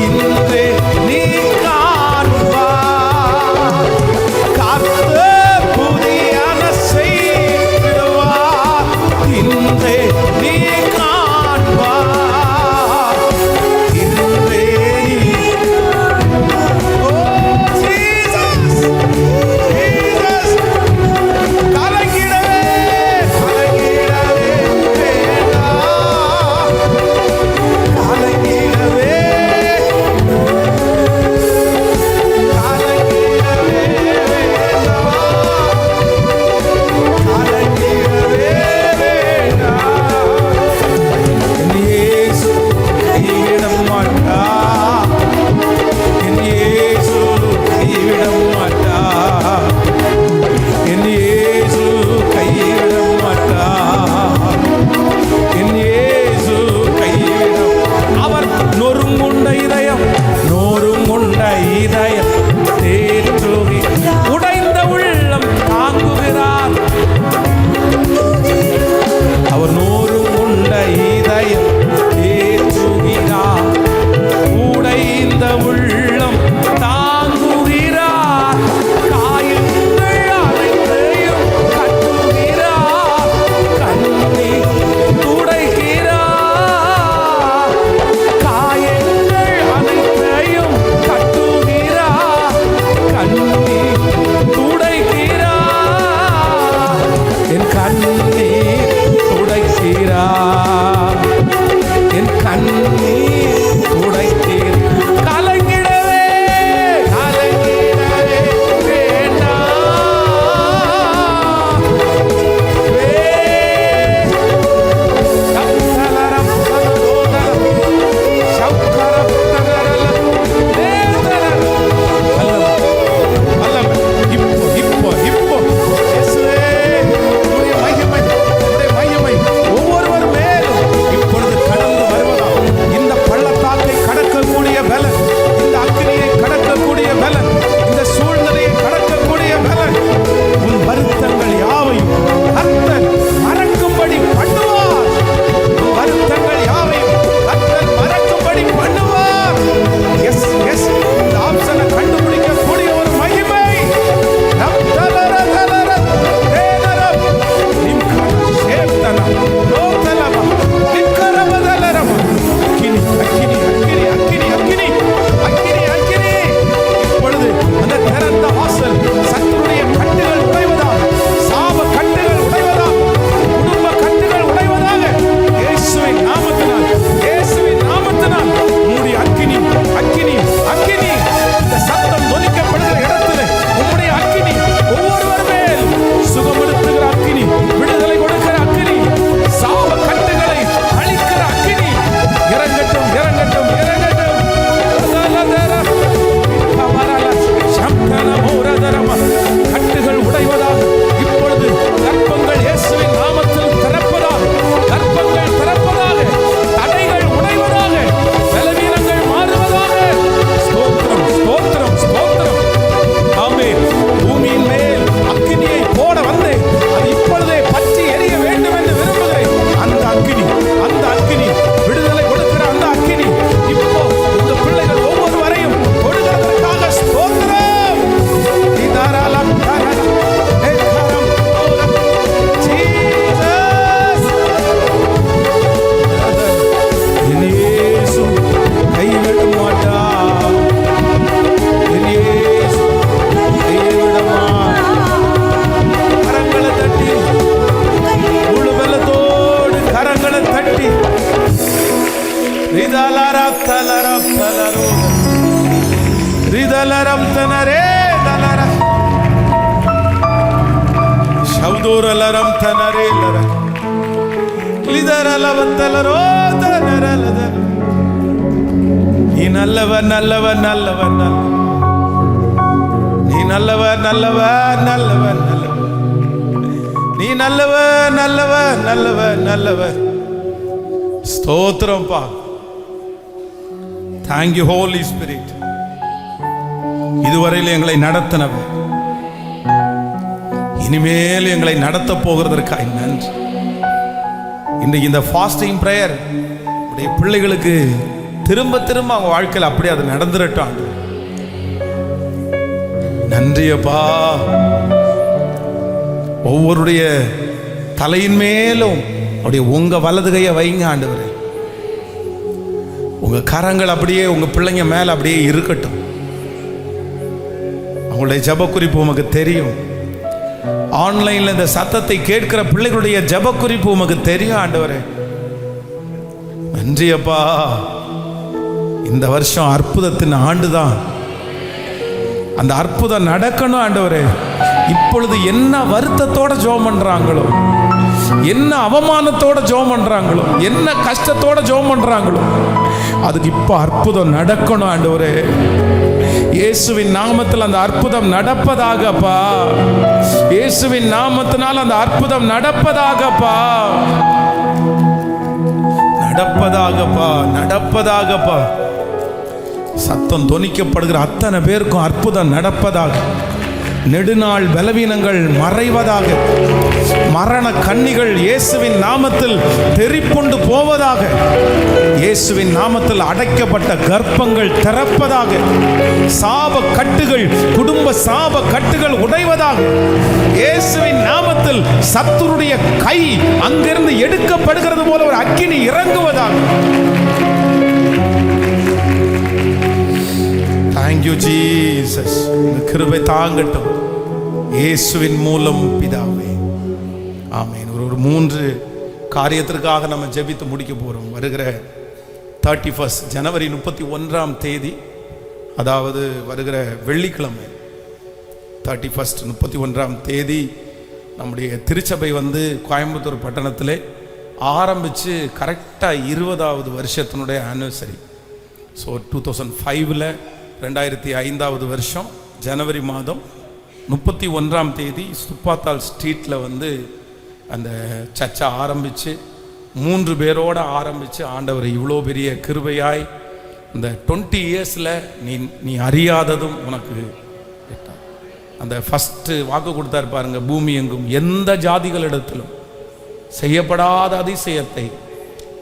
இன்றே நீ காண்பார். கர்த்தர் புதியன செய்திடுவார், இன்றே நீ காண்பார். இன்றே நீ. ஓ ஜீசஸ் ஜீசஸ், கலங்கிடவே கலங்கிடவே வேண்டாம், கலங்கிடவே கலங்கிடவே வேண்டாம், கலங்கிடவே வேண்டாம். என் இயேசு கைவிட மாட்டார், என் இயேசு கைவிட மாட்டார், என் இயேசு கைவிட மாட்டார், என் இயேசு கைவிட. அவர் நொறுங்குண்ட இதயம், நொறுங்குண்ட இதயம் தேற்றுகி, உடைந்த உள்ளம் தாங்குகிறார். அவர் நொறுங்குண்ட இதயம் தேற்றுகிறார், உடைந்த உள்ளம் தாங்குகிறார். காயங்கள் அனைத்தையும் கட்டுகிறார், கண்ணீர் துடைக்கிறார். காயங்கள் அனைத்தையும் கட்டுகிறார், கண்ணீர் துடைக்கிறார். என் கண்ணீர் துடைக்கிறார், என் கண்ணீர் துடைத்தீர். கலங்கிடவே கலங்கிடவே வேண்டாம். சப்தலரம் சனதோதரம் சௌக்கரம் தகரலம் வேதரம். அல்லம் இப்போ இப்போ இப்போ இயேசுவே, உம்முடைய மகிமை உம்முடைய மகிமை ஒவ்வொருவர் மேலும் இப்பொழுது கடந்து வருவதா. இந்த பள்ளத்தாக்கை கடக்கக்கூடிய பலன், இந்த அக்கினியை கடக்கக்கூடிய பலன், இந்த சூழ்நிலையை கடக்கக்கூடிய பலன், உன் வருத்தங்கள் யாவையும் கர்த்தர் மறக்கும்படி பண்ணுவார். உன் வருத்தங்கள் யாவையும் கர்த்தர் மறக்கும்படி பண்ணுவார். எஸ் எஸ், இந்த ஆப்ஷனை கண்டுபிடிக்கக்கூடிய ஒரு மகிமை. ரப்தலர தலர தேனரம் நிம்கர சேப்தன லோதலம நிக்கரம தலரம. அக்கினி அக்கினி அக்கினி அக்கினி அக்கினி அக்கினி அக்கினி. இப்பொழுது அந்த திறந்த வாசல் சத்துருடைய கட்டுகள் உடைவதாக, சாப கட்டுகள் உடைவதாக, குடும்ப கட்டுகள் உடைவதாக. இயேசுவின் நாமத்தினால், இயேசுவின் நாமத்தினால் உம்முடைய அக்கினி அக்கினி அக்கினி. இந்த சத்தம் ஒலிக்கப்படுகிற இடத்துல உம்முடைய அக்கினி ஒவ்வொருவர் மேல் சுகப்படுத்துகிற அக்கினி, விடுதலை கொடுக்கிற அக்கினி, சாப கட்டுகளை அழிக்கிற அக்கினி இறங்கட்டும் இறங்கட்டும் இறங்கட்டும். கட்டுகள் உடைவதாக, இப்பொழுது கர்ப்பங்கள் இயேசுவின் நாமத்தில் திறப்பதாக, கர்ப்பங்கள் திறப்பதாக, தடைகள் உடைவதாக, பலவீனங்கள் மாறுவதாக. ஸ்தோத்திரம் ஸ்தோத்திரம் ஸ்தோத்திரம். ஆமென். பூமியின் மேல் அக்கினியை போட வந்தேன், அது இப்பொழுதே பற்றி எரிய வேண்டும் என்று விரும்புகிறேன். அந்த அக்கினி, அந்த அக்கினி, விடுதலை கொடுக்கிற அந்த அக்கினி இப்போ இந்த பிள்ளைகள் ஒவ்வொருவரையும் கொடுக்கிறதற்காக ஸ்தோத்திரம். இதராலம் தரல ஏகரம் ஓரம் ஜீசஸ். என் இயேசு கைவிட மாட்டார், என் இயேசு கைவிட மாட்டார். கரங்களை தட்டி, முழு பலத்தோடு கரங்களை தட்டி. ரிதலரம் தலரம் தலரோ ரிதலரம் தனரே தலர சௌதோரலரம் தனரே லர லிதரலவன் தலரோ தனரலத. நீ நல்லவர் நல்லவர் நல்லவர் நல்லவர், நீ நல்லவர் நல்லவர் நல்லவர் நல்லவர். நீ நல்லவர், நல்லவர், நல்லவர், நல்லவர். ஸ்தோத்திரம்பா. Thank you holy spirit. இதுவரையில் எங்களை நடத்தினவர், இனிமேல் எங்களை நடத்த போகிறதற்காக நன்றி. இன்றைக்கு இந்த ஃபாஸ்டிங் பிரேயர் உடைய பிள்ளைகளுக்கு திரும்ப திரும்ப அவங்க வாழ்க்கையில் அப்படியே அது நடந்துடட்டும். நன்றியப்பா. ஒவ்வொருடைய தலையின் மேலும் அப்படியே உங்க வலது கையை வைங்க ஆண்டவரே. உங்க கரங்கள் அப்படியே உங்க பிள்ளைங்க மேல அப்படியே இருக்கட்டும். அவங்களுடைய ஜெப குறிப்பு உமக்கு தெரியும். ஆன்லைன்ல இந்த சத்தத்தை கேட்கிற பிள்ளைகளுடைய ஜெப குறிப்பு உமக்கு தெரியும் ஆண்டவரே. நன்றியப்பா. இந்த வருஷம் அற்புதத்தின் ஆண்டுதான். அந்த அற்புதம் நடக்கணும் ஆண்டவரே. இப்பொழுது என்ன வருத்தத்தோட ஜெபம் பண்றாங்களோ, என்ன அவமானத்தோட ஜெபம் பண்றாங்களோ, என்ன கஷ்டத்தோட ஜெபம் பண்றாங்களோ, அதுக்கு இப்ப அற்புதம் நடக்கணும் ஆண்டவரே. இயேசுவின் நாமத்தில் அந்த அற்புதம் நடப்பதாகப்பா. இயேசுவின் நாமத்தினால் அந்த அற்புதம் நடப்பதாகப்பா. நடப்பதாகப்பா, நடப்பதாகப்பா. சத்தம் தொனிக்கப்படுகிற அத்தனை பேருக்கும் அற்புதம் நடப்பதாக. நெடுநாள் பலவீனங்கள் மறைவதாக. மரண கண்ணிகள் இயேசுவின் நாமத்தில் தெரிப்புண்டு போவதாக. இயேசுவின் நாமத்தில் அடைக்கப்பட்ட கர்ப்பங்கள் திறப்பதாக. சாப கட்டுகள், குடும்ப சாப கட்டுகள் உடைவதாக. இயேசுவின் நாமத்தில் சத்துருடைய கை அங்கிருந்து எடுக்கப்படுகிறது போல ஒரு அக்கினி இறங்குவதாக. Thank you Jesus. கிருபை தாங்கட்டும் இயேசுவின் மூலம் பிதாவே. ஆமென். ஒரு 3 காரியத்திற்காக நம்ம ஜெபித்து முடிக்க போறோம். வருகிற 31 ஜனவரி 31ஆம் தேதி, அதாவது வருகிற வெள்ளிக்கிழமை 31 31ஆம் தேதி நம்முடைய திருச்சபை வந்து கோயம்புத்தூர் பட்டணத்திலே ஆரம்பித்து கரெக்டாக 20வது வருஷத்தினுடைய ஆனிவர்சரி. ஸோ 2005ல் 2005வது வருஷம் ஜனவரி மாதம் 31ஆம் தேதி சுப்பாத்தால் ஸ்ட்ரீட்டில் வந்து அந்த சர்ச்சை ஆரம்பித்து 3 பேரோடு ஆரம்பித்து ஆண்டவர் இவ்வளோ பெரிய கிருபையாய் இந்த 20 இயர்ஸில் நீ அறியாததும் உனக்கு அந்த ஃபஸ்ட்டு வாக்கு கொடுத்தாரு பாருங்க. பூமி எங்கும் எந்த ஜாதிகளிடத்திலும் செய்யப்படாத அதிசயத்தை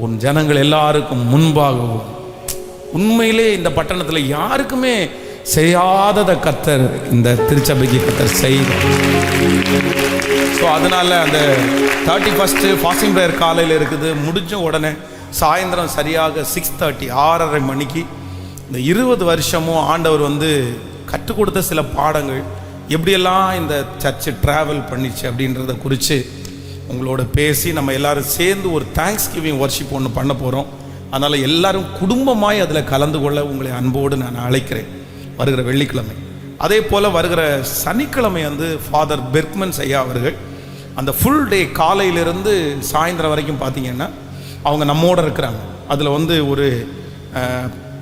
உன் ஜனங்கள் எல்லாருக்கும் முன்பாகவும், உண்மையிலே இந்த பட்டணத்தில் யாருக்குமே செய்யாதத கர்த்தர் இந்த திருச்சபைக்கு கர்த்தர் செய்தார். ஸோ அதனால் அந்த 31 ஃபாஸ்டிங் ப்ரேயர் காலையில் இருக்குது. முடிஞ்ச உடனே சாயந்தரம் சரியாக 6:30 6:30 மணிக்கு இந்த 20 வருஷமும் ஆண்டவர் வந்து கற்றுக் கொடுத்த சில பாடங்கள் எப்படியெல்லாம் இந்த சர்ச்சு ட்ராவல் பண்ணிச்சு அப்படின்றத குறித்து உங்களோட பேசி நம்ம எல்லாரும் சேர்ந்து ஒரு தேங்க்ஸ் கிவிங் வர்ஷிப் ஒன்று பண்ண போகிறோம். அதனால் எல்லாரும் குடும்பமாய் அதில் கலந்து கொள்ள உங்களை அன்போடு நான் அழைக்கிறேன் வருகிற வெள்ளிக்கிழமை. அதே போல் வருகிற சனிக்கிழமை வந்து ஃபாதர் பெர்க்மன்ஸ் ஐயா அவர்கள் அந்த ஃபுல் டே காலையிலிருந்து சாயந்தரம் வரைக்கும் பார்த்தீங்கன்னா அவங்க நம்மோடு இருக்கிறாங்க. அதில் வந்து ஒரு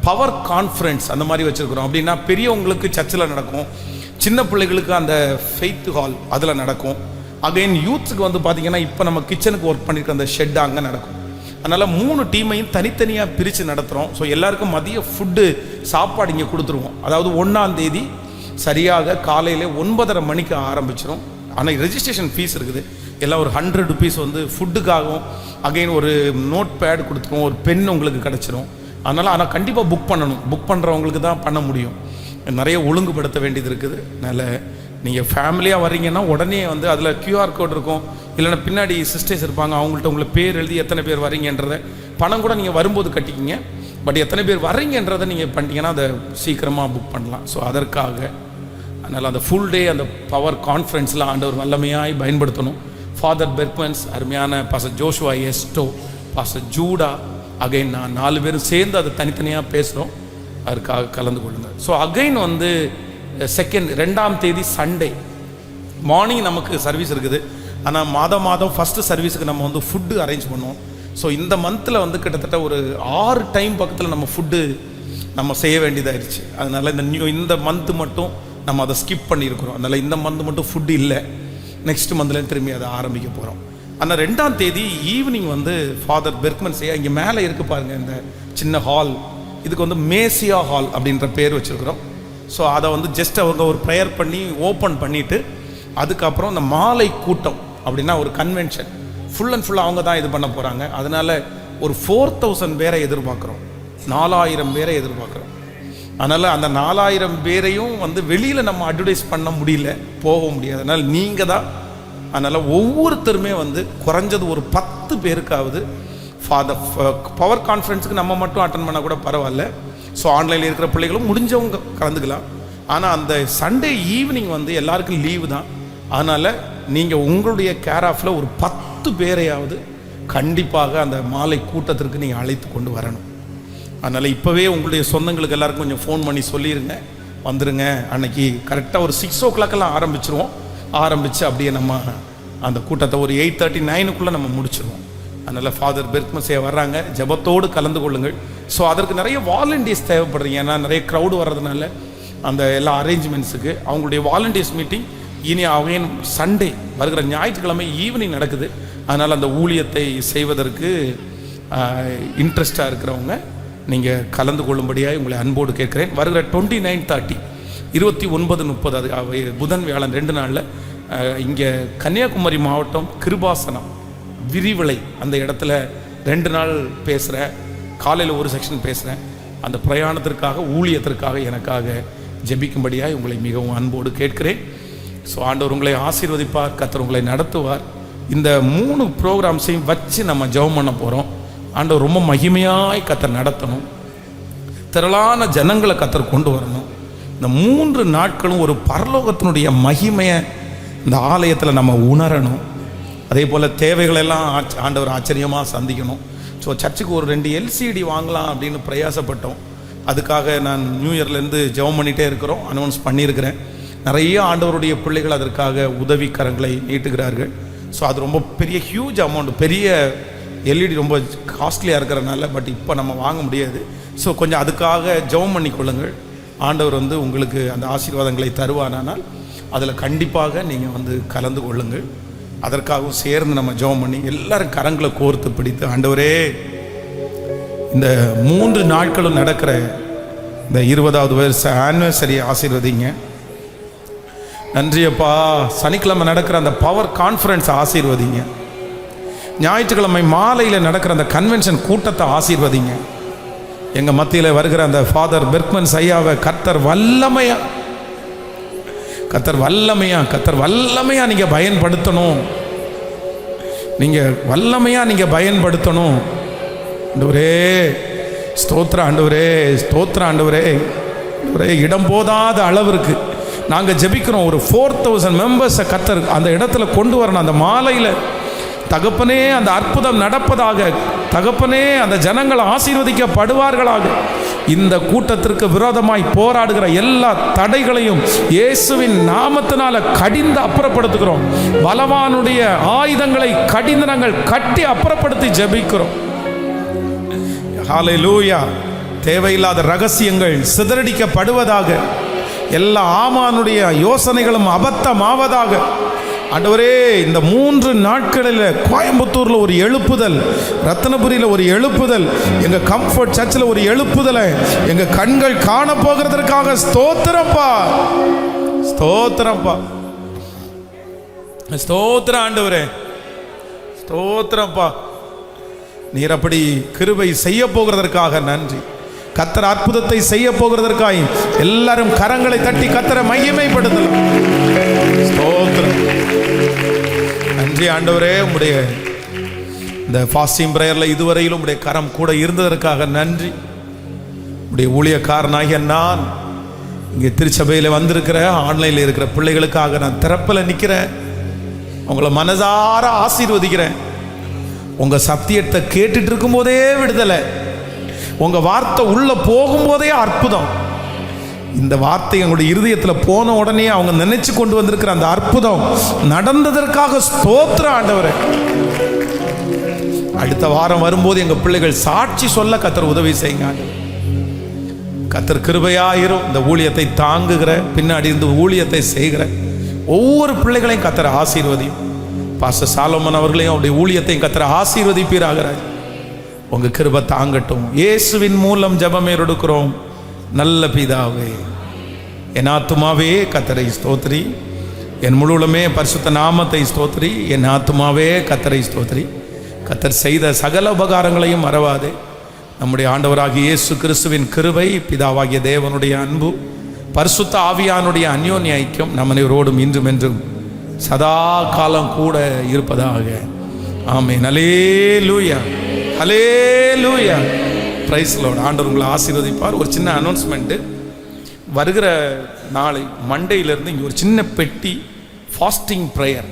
பவர் கான்ஃபரன்ஸ் அந்த மாதிரி வச்சுருக்குறோம். அப்படின்னா பெரியவங்களுக்கு சர்ச்சில் நடக்கும், சின்ன பிள்ளைகளுக்கு அந்த ஃபெய்த் ஹால் அதில் நடக்கும். அகைன் யூத்துக்கு வந்து பார்த்திங்கன்னா இப்போ நம்ம கிச்சனுக்கு ஒர்க் பண்ணியிருக்க அந்த ஷெட் அங்கே நடக்கும். அதனால் 3 டீமையும் தனித்தனியாக பிரித்து நடத்துகிறோம். ஸோ எல்லாருக்கும் மதிய ஃபுட்டு சாப்பாடு இங்கே கொடுத்துருவோம். அதாவது 1ஆம் தேதி சரியாக காலையில் 9:30 மணிக்கு ஆரம்பிச்சிடும். ஆனால் ரெஜிஸ்ட்ரேஷன் ஃபீஸ் இருக்குது. எல்லாம் ஒரு 100 rupees வந்து ஃபுட்டுக்காகவும், அகைன் ஒரு நோட் பேட் கொடுத்துருவோம், ஒரு பென் உங்களுக்கு கிடச்சிரும். ஆனால் கண்டிப்பாக புக் பண்ணணும். புக் பண்ணுறவங்களுக்கு தான் பண்ண முடியும். நிறைய ஒழுங்குபடுத்த வேண்டியது இருக்குது. அதனால் நீங்கள் ஃபேமிலியாக வர்றீங்கன்னா உடனே வந்து அதில் QR கோட் இருக்கும், இல்லைன்னா பின்னாடி சிஸ்டர்ஸ் இருப்பாங்க, அவங்கள்ட்ட உங்களை பேர் எழுதி எத்தனை பேர் வரீங்கன்றதை பணம் கூட நீங்கள் வரும்போது கட்டிக்கிங்க. பட் எத்தனை பேர் வர்றீங்கன்றதை நீங்கள் பண்ணிட்டீங்கன்னா அதை சீக்கிரமாக புக் பண்ணலாம். ஸோ அதற்காக அதனால் அந்த ஃபுல் டே அந்த பவர் கான்ஃபரன்ஸில் ஆண்டவர் வல்லமையாய் பயன்படுத்தணும். ஃபாதர் பெர்க்மன்ஸ், அருமையான பாஸ்டர் ஜோஷுவா எஸ்டோ, பாஸ்டர் ஜூடா, அகைன் நான் 4 பேரும் சேர்ந்து அதை தனித்தனியாக பேசுகிறோம். அதற்காக கலந்து கொள்ளுங்கள். ஸோ அகைன் வந்து 2ஆம் தேதி சண்டே மார்னிங் நமக்கு சர்வீஸ் இருக்குது. ஆனால் மாதம் ஃபஸ்ட்டு சர்வீஸுக்கு நம்ம வந்து ஃபுட்டு அரேஞ்ச் பண்ணுவோம். ஸோ இந்த மந்தில் வந்து கிட்டத்தட்ட ஒரு 6 டைம் பக்கத்தில் நம்ம ஃபுட்டு நம்ம செய்ய வேண்டியதாகிடுச்சு. அதனால் இந்த மந்த்து மட்டும் நம்ம அதை ஸ்கிப் பண்ணியிருக்கிறோம். அதனால் இந்த மந்த் மட்டும் ஃபுட்டு இல்லை. நெக்ஸ்ட் மந்த்லேருந்து திரும்பி அதை ஆரம்பிக்க போகிறோம். ஆனால் 2ஆம் தேதி ஈவினிங் வந்து ஃபாதர் பெர்க்மன் செய்ய இங்கே மேலே இருக்குது பாருங்கள் இந்த சின்ன ஹால், இதுக்கு வந்து மேசியா ஹால் அப்படின்ற பேர் வச்சுருக்குறோம். ஸோ அதை வந்து ஜஸ்ட் அவங்க ஒரு ப்ரேயர் பண்ணி ஓப்பன் பண்ணிவிட்டு அதுக்கப்புறம் இந்த மாலை கூட்டம் அப்படின்னா ஒரு கன்வென்ஷன் ஃபுல் அண்ட் ஃபுல்லாக அவங்க தான் இது பண்ண போகிறாங்க. அதனால் ஒரு 4000 பேரை எதிர்பார்க்குறோம், 4000 பேரை எதிர்பார்க்குறோம். அதனால் அந்த 4000 பேரையும் வந்து வெளியில் நம்ம அட்வர்டைஸ் பண்ண முடியல, போக முடியாது. அதனால் நீங்கள் தான், அதனால் ஒவ்வொருத்தருமே வந்து குறைஞ்சது ஒரு 10 பேருக்காவது ஃபாதர் பவர் கான்ஃபரன்ஸுக்கு நம்ம மட்டும் அட்டன் பண்ணால் கூட பரவாயில்ல. ஸோ ஆன்லைனில் இருக்கிற பிள்ளைகளும் முடிஞ்சவங்க கலந்துக்கலாம். ஆனால் அந்த சண்டே ஈவினிங் வந்து எல்லாருக்கும் லீவு தான். அதனால் நீங்கள் உங்களுடைய கேர் ஆஃபில் ஒரு 10 பேரையாவது கண்டிப்பாக அந்த மாலை கூட்டத்திற்கு நீங்கள் அழைத்து கொண்டு வரணும். அதனால் இப்போவே உங்களுடைய சொந்தங்களுக்கு எல்லாருக்கும் கொஞ்சம் ஃபோன் பண்ணி சொல்லிடுங்க, வந்துடுங்க. அன்னைக்கு கரெக்டாக ஒரு 6 o'clock ஆரம்பிச்சிருவோம். ஆரம்பித்து அப்படியே நம்ம அந்த கூட்டத்தை ஒரு 8:39 நம்ம முடிச்சிருவோம். அதனால் ஃபாதர் பெர்க்மன் செய்ய வர்றாங்க, ஜெபத்தோடு கலந்து கொள்ளுங்கள். ஸோ அதற்கு நிறைய வாலண்டியர்ஸ் தேவைப்படுறீங்க. ஏன்னா நிறைய க்ரௌடு வர்றதுனால அந்த எல்லா அரேஞ்ச்மெண்ட்ஸுக்கு அவங்களுடைய வாலண்டியர்ஸ் மீட்டிங் இனி அவங்க சண்டே வருகிற ஞாயிற்றுக்கிழமை ஈவினிங் நடக்குது. அதனால் அந்த ஊழியத்தை செய்வதற்கு இன்ட்ரெஸ்டாக இருக்கிறவங்க நீங்கள் கலந்து கொள்ளும்படியாக உங்களை அன்போடு கேட்குறேன். வருகிற 29, 30, 29, 30 அது புதன் வியாழன் 2 நாளில் இங்கே கன்னியாகுமரி மாவட்டம் கிருபாசனம் விரிவிளை அந்த இடத்துல 2 நாள் பேசுகிறேன். காலையில் ஒரு செக்ஷன் பேசுகிறேன். அந்த பிரயாணத்திற்காக ஊழியத்திற்காக எனக்காக ஜெபிக்கும்படியாக உங்களை மிகவும் அன்போடு கேட்கிறேன். ஸோ ஆண்டவர் உங்களை ஆசீர்வதிப்பார், கர்த்தர் உங்களை நடத்துவார். இந்த 3 ப்ரோக்ராம்ஸையும் வச்சு நம்ம ஜெபம் பண்ண போகிறோம். ஆண்டவர் ரொம்ப மகிமையாய் கர்த்தர் நடத்தணும், திரளான ஜனங்களை கர்த்தர் கொண்டு வரணும். இந்த 3 நாட்களும் ஒரு பரலோகத்தினுடைய மகிமையை இந்த ஆலயத்தில் நம்ம உணரணும். அதே போல் தேவைகளெல்லாம் ஆண்டவர் ஆச்சரியமாக சந்திக்கணும். ஸோ சர்ச்சுக்கு ஒரு 2 LCD வாங்கலாம் அப்படின்னு பிரயாசப்பட்டோம். அதுக்காக நான் நியூ இயர்லேருந்து ஜெபம் பண்ணிகிட்டே இருக்கிறோம், அனௌன்ஸ் பண்ணியிருக்கிறேன். நிறைய ஆண்டவருடைய பிள்ளைகள் அதற்காக உதவி கரங்களை நீட்டுகிறார்கள். ஸோ அது ரொம்ப பெரிய ஹியூஜ் அமௌண்ட், பெரிய LED ரொம்ப காஸ்ட்லியாக இருக்கிறனால பட் இப்போ நம்ம வாங்க முடியாது. ஸோ கொஞ்சம் அதுக்காக ஜெபம் பண்ணி கொள்ளுங்கள். ஆண்டவர் வந்து உங்களுக்கு அந்த ஆசீர்வாதங்களை தருவானால் அதில் கண்டிப்பாக நீங்கள் வந்து கலந்து கொள்ளுங்கள். அதற்காகவும் சேர்ந்து நம்ம ஜெபம் பண்ணி எல்லாரும் கரங்களை கோர்த்து பிடித்து, ஆண்டவரே இந்த 3 நாட்களும் நடக்கிற இந்த 20வது வருஷ ஆனிவர்சரி ஆசீர்வதிங்க. நன்றியப்பா. சனிக்கிழமை நடக்கிற அந்த பவர் கான்ஃபரன்ஸ் ஆசீர்வதிங்க. ஞாயிற்றுக்கிழமை மாலையில் நடக்கிற அந்த கன்வென்ஷன் கூட்டத்தை ஆசீர்வதிங்க. எங்கள் மத்தியில் வருகிற அந்த ஃபாதர் பெர்க்மன் ஐயாவை கர்த்தர் வல்லமையா நீங்கள் பயன்படுத்தணும். நீங்கள் வல்லமையாக நீங்கள் பயன்படுத்தணும். ஆண்டவரே ஸ்தோத்திரம், ஆண்டவரே ஸ்தோத்திரம், ஆண்டவரே இடம் போதாத அளவிற்கு நாங்கள் ஜெபிக்கிறோம். ஒரு 4000 மெம்பர்ஸை கர்த்தர் அந்த இடத்துல கொண்டு வரணும். அந்த மாலையில் தகப்பனே அந்த அற்புதம் நடப்பதாக, தகப்பனே அந்த ஜனங்கள் ஆசீர்வதிக்கப்படுவார்களாக. இந்த கூட்டத்திற்கு விரோதமாய் போராடுகிற எல்லா தடைகளையும் இயேசுவின் நாமத்தினால கடிந்து அப்புறப்படுத்துகிறோம். பலவானுடைய ஆயுதங்களை கடிந்து நாங்கள் கட்டி அப்புறப்படுத்தி ஜெபிக்கிறோம். ஹல்லேலூயா. தேவையில்லாத ரகசியங்கள் சிதறடிக்கப்படுவதாக, எல்லா ஆமானுடைய யோசனைகளும் அபத்தமாவதாக. ஆண்டவரே இந்த 3 நாட்களில் கோயம்புத்தூரில் ஒரு எழுப்புதல், ரத்னபுரியில் ஒரு எழுப்புதல், எங்கள் கம்ஃபர்ட் சர்ச்சில் ஒரு எழுப்புதலை எங்கள் கண்கள் காண போகிறதற்காக ஸ்தோத்திரப்பா, ஸ்தோத்திரப்பா, ஸ்தோத்திரம் ஆண்டவரே, ஸ்தோத்திரப்பா. நீர் அப்படி கிருபை செய்ய போகிறதற்காக நன்றி. கர்த்தர் அற்புதத்தை செய்ய போகிறதற்காக எல்லாரும் கரங்களை தட்டி கர்த்தரை மகிமைப்படுத்தலாம். ஸ்தோத்திரம். நன்றி ஆண்டவரே. உம்முடைய இந்த ஃபாஸ்டிங் பிரேயரில் இதுவரையிலும் உம்முடைய கரம் கூட இருந்ததற்காக நன்றி. உம்முடைய ஊழியக்காரனாகிய நான் இங்கே திருச்சபையில் வந்திருக்கிற ஆன்லைனில் இருக்கிற பிள்ளைகளுக்காக நான் திறப்பில் நிற்கிறேன். உங்களை மனதார ஆசீர்வதிக்கிறேன். உங்கள் சத்தியத்தை கேட்டுட்டு இருக்கும்போதே விடுதலை, உங்கள் வார்த்தை உள்ளே போகும்போதே அற்புதம். இந்த வார்த்தை எங்களுடைய இருதயத்தில் போன உடனே அவங்க நினைச்சு கொண்டு வந்திருக்கிற அந்த அற்புதம் நடந்ததற்காக ஸ்தோத்திரம் ஆண்டவரே. அடுத்த வாரம் வரும்போது எங்கள் பிள்ளைகள் சாட்சி சொல்ல கர்த்தர் உதவி செய்யுங்க. கர்த்தர் கிருபையாயிரும். இந்த ஊழியத்தை தாங்குகிற, பின்னாடி இருந்து ஊழியத்தை செய்கிற ஒவ்வொரு பிள்ளைகளையும் கர்த்தர் ஆசீர்வதியும். பாஸ்டர் சாலமன் அவர்களையும் அவருடைய ஊழியத்தையும் கர்த்தர் ஆசீர்வதிப்பீராக. உங்க கிருபை தாங்கட்டும். இயேசுவின் மூலம் ஜெபம் எடுக்கிறோம் நல்ல பிதாவே. என் ஆத்துமாவே கர்த்தரை ஸ்தோத்திரி, என் முழுவதுமே பரிசுத்த நாமத்தை ஸ்தோத்திரி. என் ஆத்துமாவே கர்த்தரை ஸ்தோத்திரி. கர்த்தர் செய்த சகல உபகாரங்களையும் மறவாதே. நம்முடைய ஆண்டவராகிய இயேசு கிறிஸ்துவின் கிருபை, பிதாவாகிய தேவனுடைய அன்பு, பரிசுத்த ஆவியானுடைய அந்யோன்ய ஐக்கியம் நம் அனைவரோடும் இன்றும் என்றும் சதா காலம் கூட இருப்பதாக. ஆமென். அல்லேலூயா, அல்லேலூயா. Praise Lord. ஆண்டவர் உங்களை ஆசீர்வதிப்பார். ஒரு சின்ன அனௌன்ஸ்மெண்ட்டு. வருகிற நாளை மண்டேயிலேருந்து இங்கே ஒரு சின்ன பெட்டி ஃபாஸ்டிங் ப்ரேயர்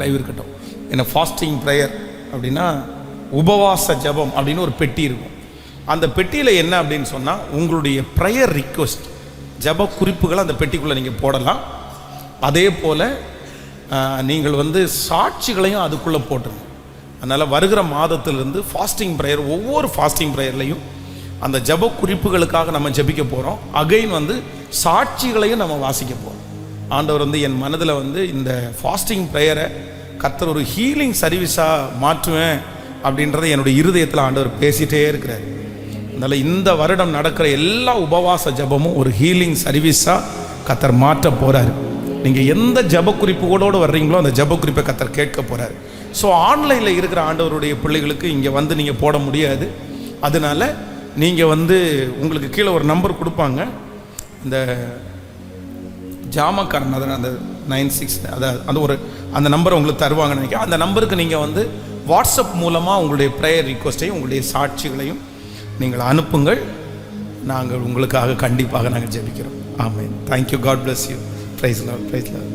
லைவ் இருக்கட்டும். என்ன ஃபாஸ்டிங் ப்ரேயர் அப்படின்னா உபவாச ஜெபம் அப்படின்னு ஒரு பெட்டி இருக்கும். அந்த பெட்டியில் என்ன அப்படின்னு சொன்னால், உங்களுடைய ப்ரேயர் ரிக்வெஸ்ட், ஜெப குறிப்புகளை அந்த பெட்டிக்குள்ளே நீங்கள் போடலாம். அதே போல் நீங்கள் சாட்சிகளையும் அதுக்குள்ளே போட்டுருங்க. அதனால் வருகிற மாதத்திலிருந்து ஃபாஸ்டிங் ப்ரேயர், ஒவ்வொரு ஃபாஸ்டிங் ப்ரேயர்லையும் அந்த ஜெப குறிப்புகளுக்காக நம்ம ஜெபிக்க போகிறோம். அகைன் சாட்சிகளையும் நம்ம வாசிக்க போகிறோம். ஆண்டவர் என் மனதில் இந்த ஃபாஸ்டிங் ப்ரேயரை கர்த்தர் ஒரு ஹீலிங் சர்வீஸாக மாற்றுவேன் அப்படின்றத என்னுடைய இருதயத்தில் ஆண்டவர் பேசிகிட்டே இருக்கிறார். அதனால் இந்த வருடம் நடக்கிற எல்லா உபவாச ஜபமும் ஒரு ஹீலிங் சர்வீஸாக கர்த்தர் மாற்ற போகிறார். நீங்கள் எந்த ஜப குறிப்புகளோடு வர்றீங்களோ அந்த ஜப குறிப்பை கர்த்தர் கேட்க போகிறார். ஸோ ஆன்லைனில் இருக்கிற ஆண்டவருடைய பிள்ளைகளுக்கு இங்கே நீங்கள் போட முடியாது. அதனால் நீங்கள் உங்களுக்கு கீழே ஒரு நம்பர் கொடுப்பாங்க, இந்த ஜாமக்காரன், அதை அந்த 96 அந்த நம்பரை உங்களுக்கு தருவாங்கன்னு நினைக்கிறேன். அந்த நம்பருக்கு நீங்கள் வாட்ஸ்அப் மூலமாக உங்களுடைய ப்ரேயர் ரிக்வெஸ்ட்டையும் உங்களுடைய சாட்சிகளையும் நீங்கள் அனுப்புங்கள். நாங்கள் உங்களுக்காக கண்டிப்பாக நாங்கள் ஜெபிக்கிறோம். ஆமென். Thank you. God bless you. Praise Lord. Praise Lord.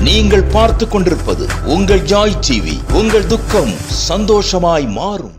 நீங்கள் பார்த்துக் கொண்டிருப்பது உங்கள் ஜாய் டிவி. உங்கள் துக்கம் சந்தோஷமாய் மாறும்.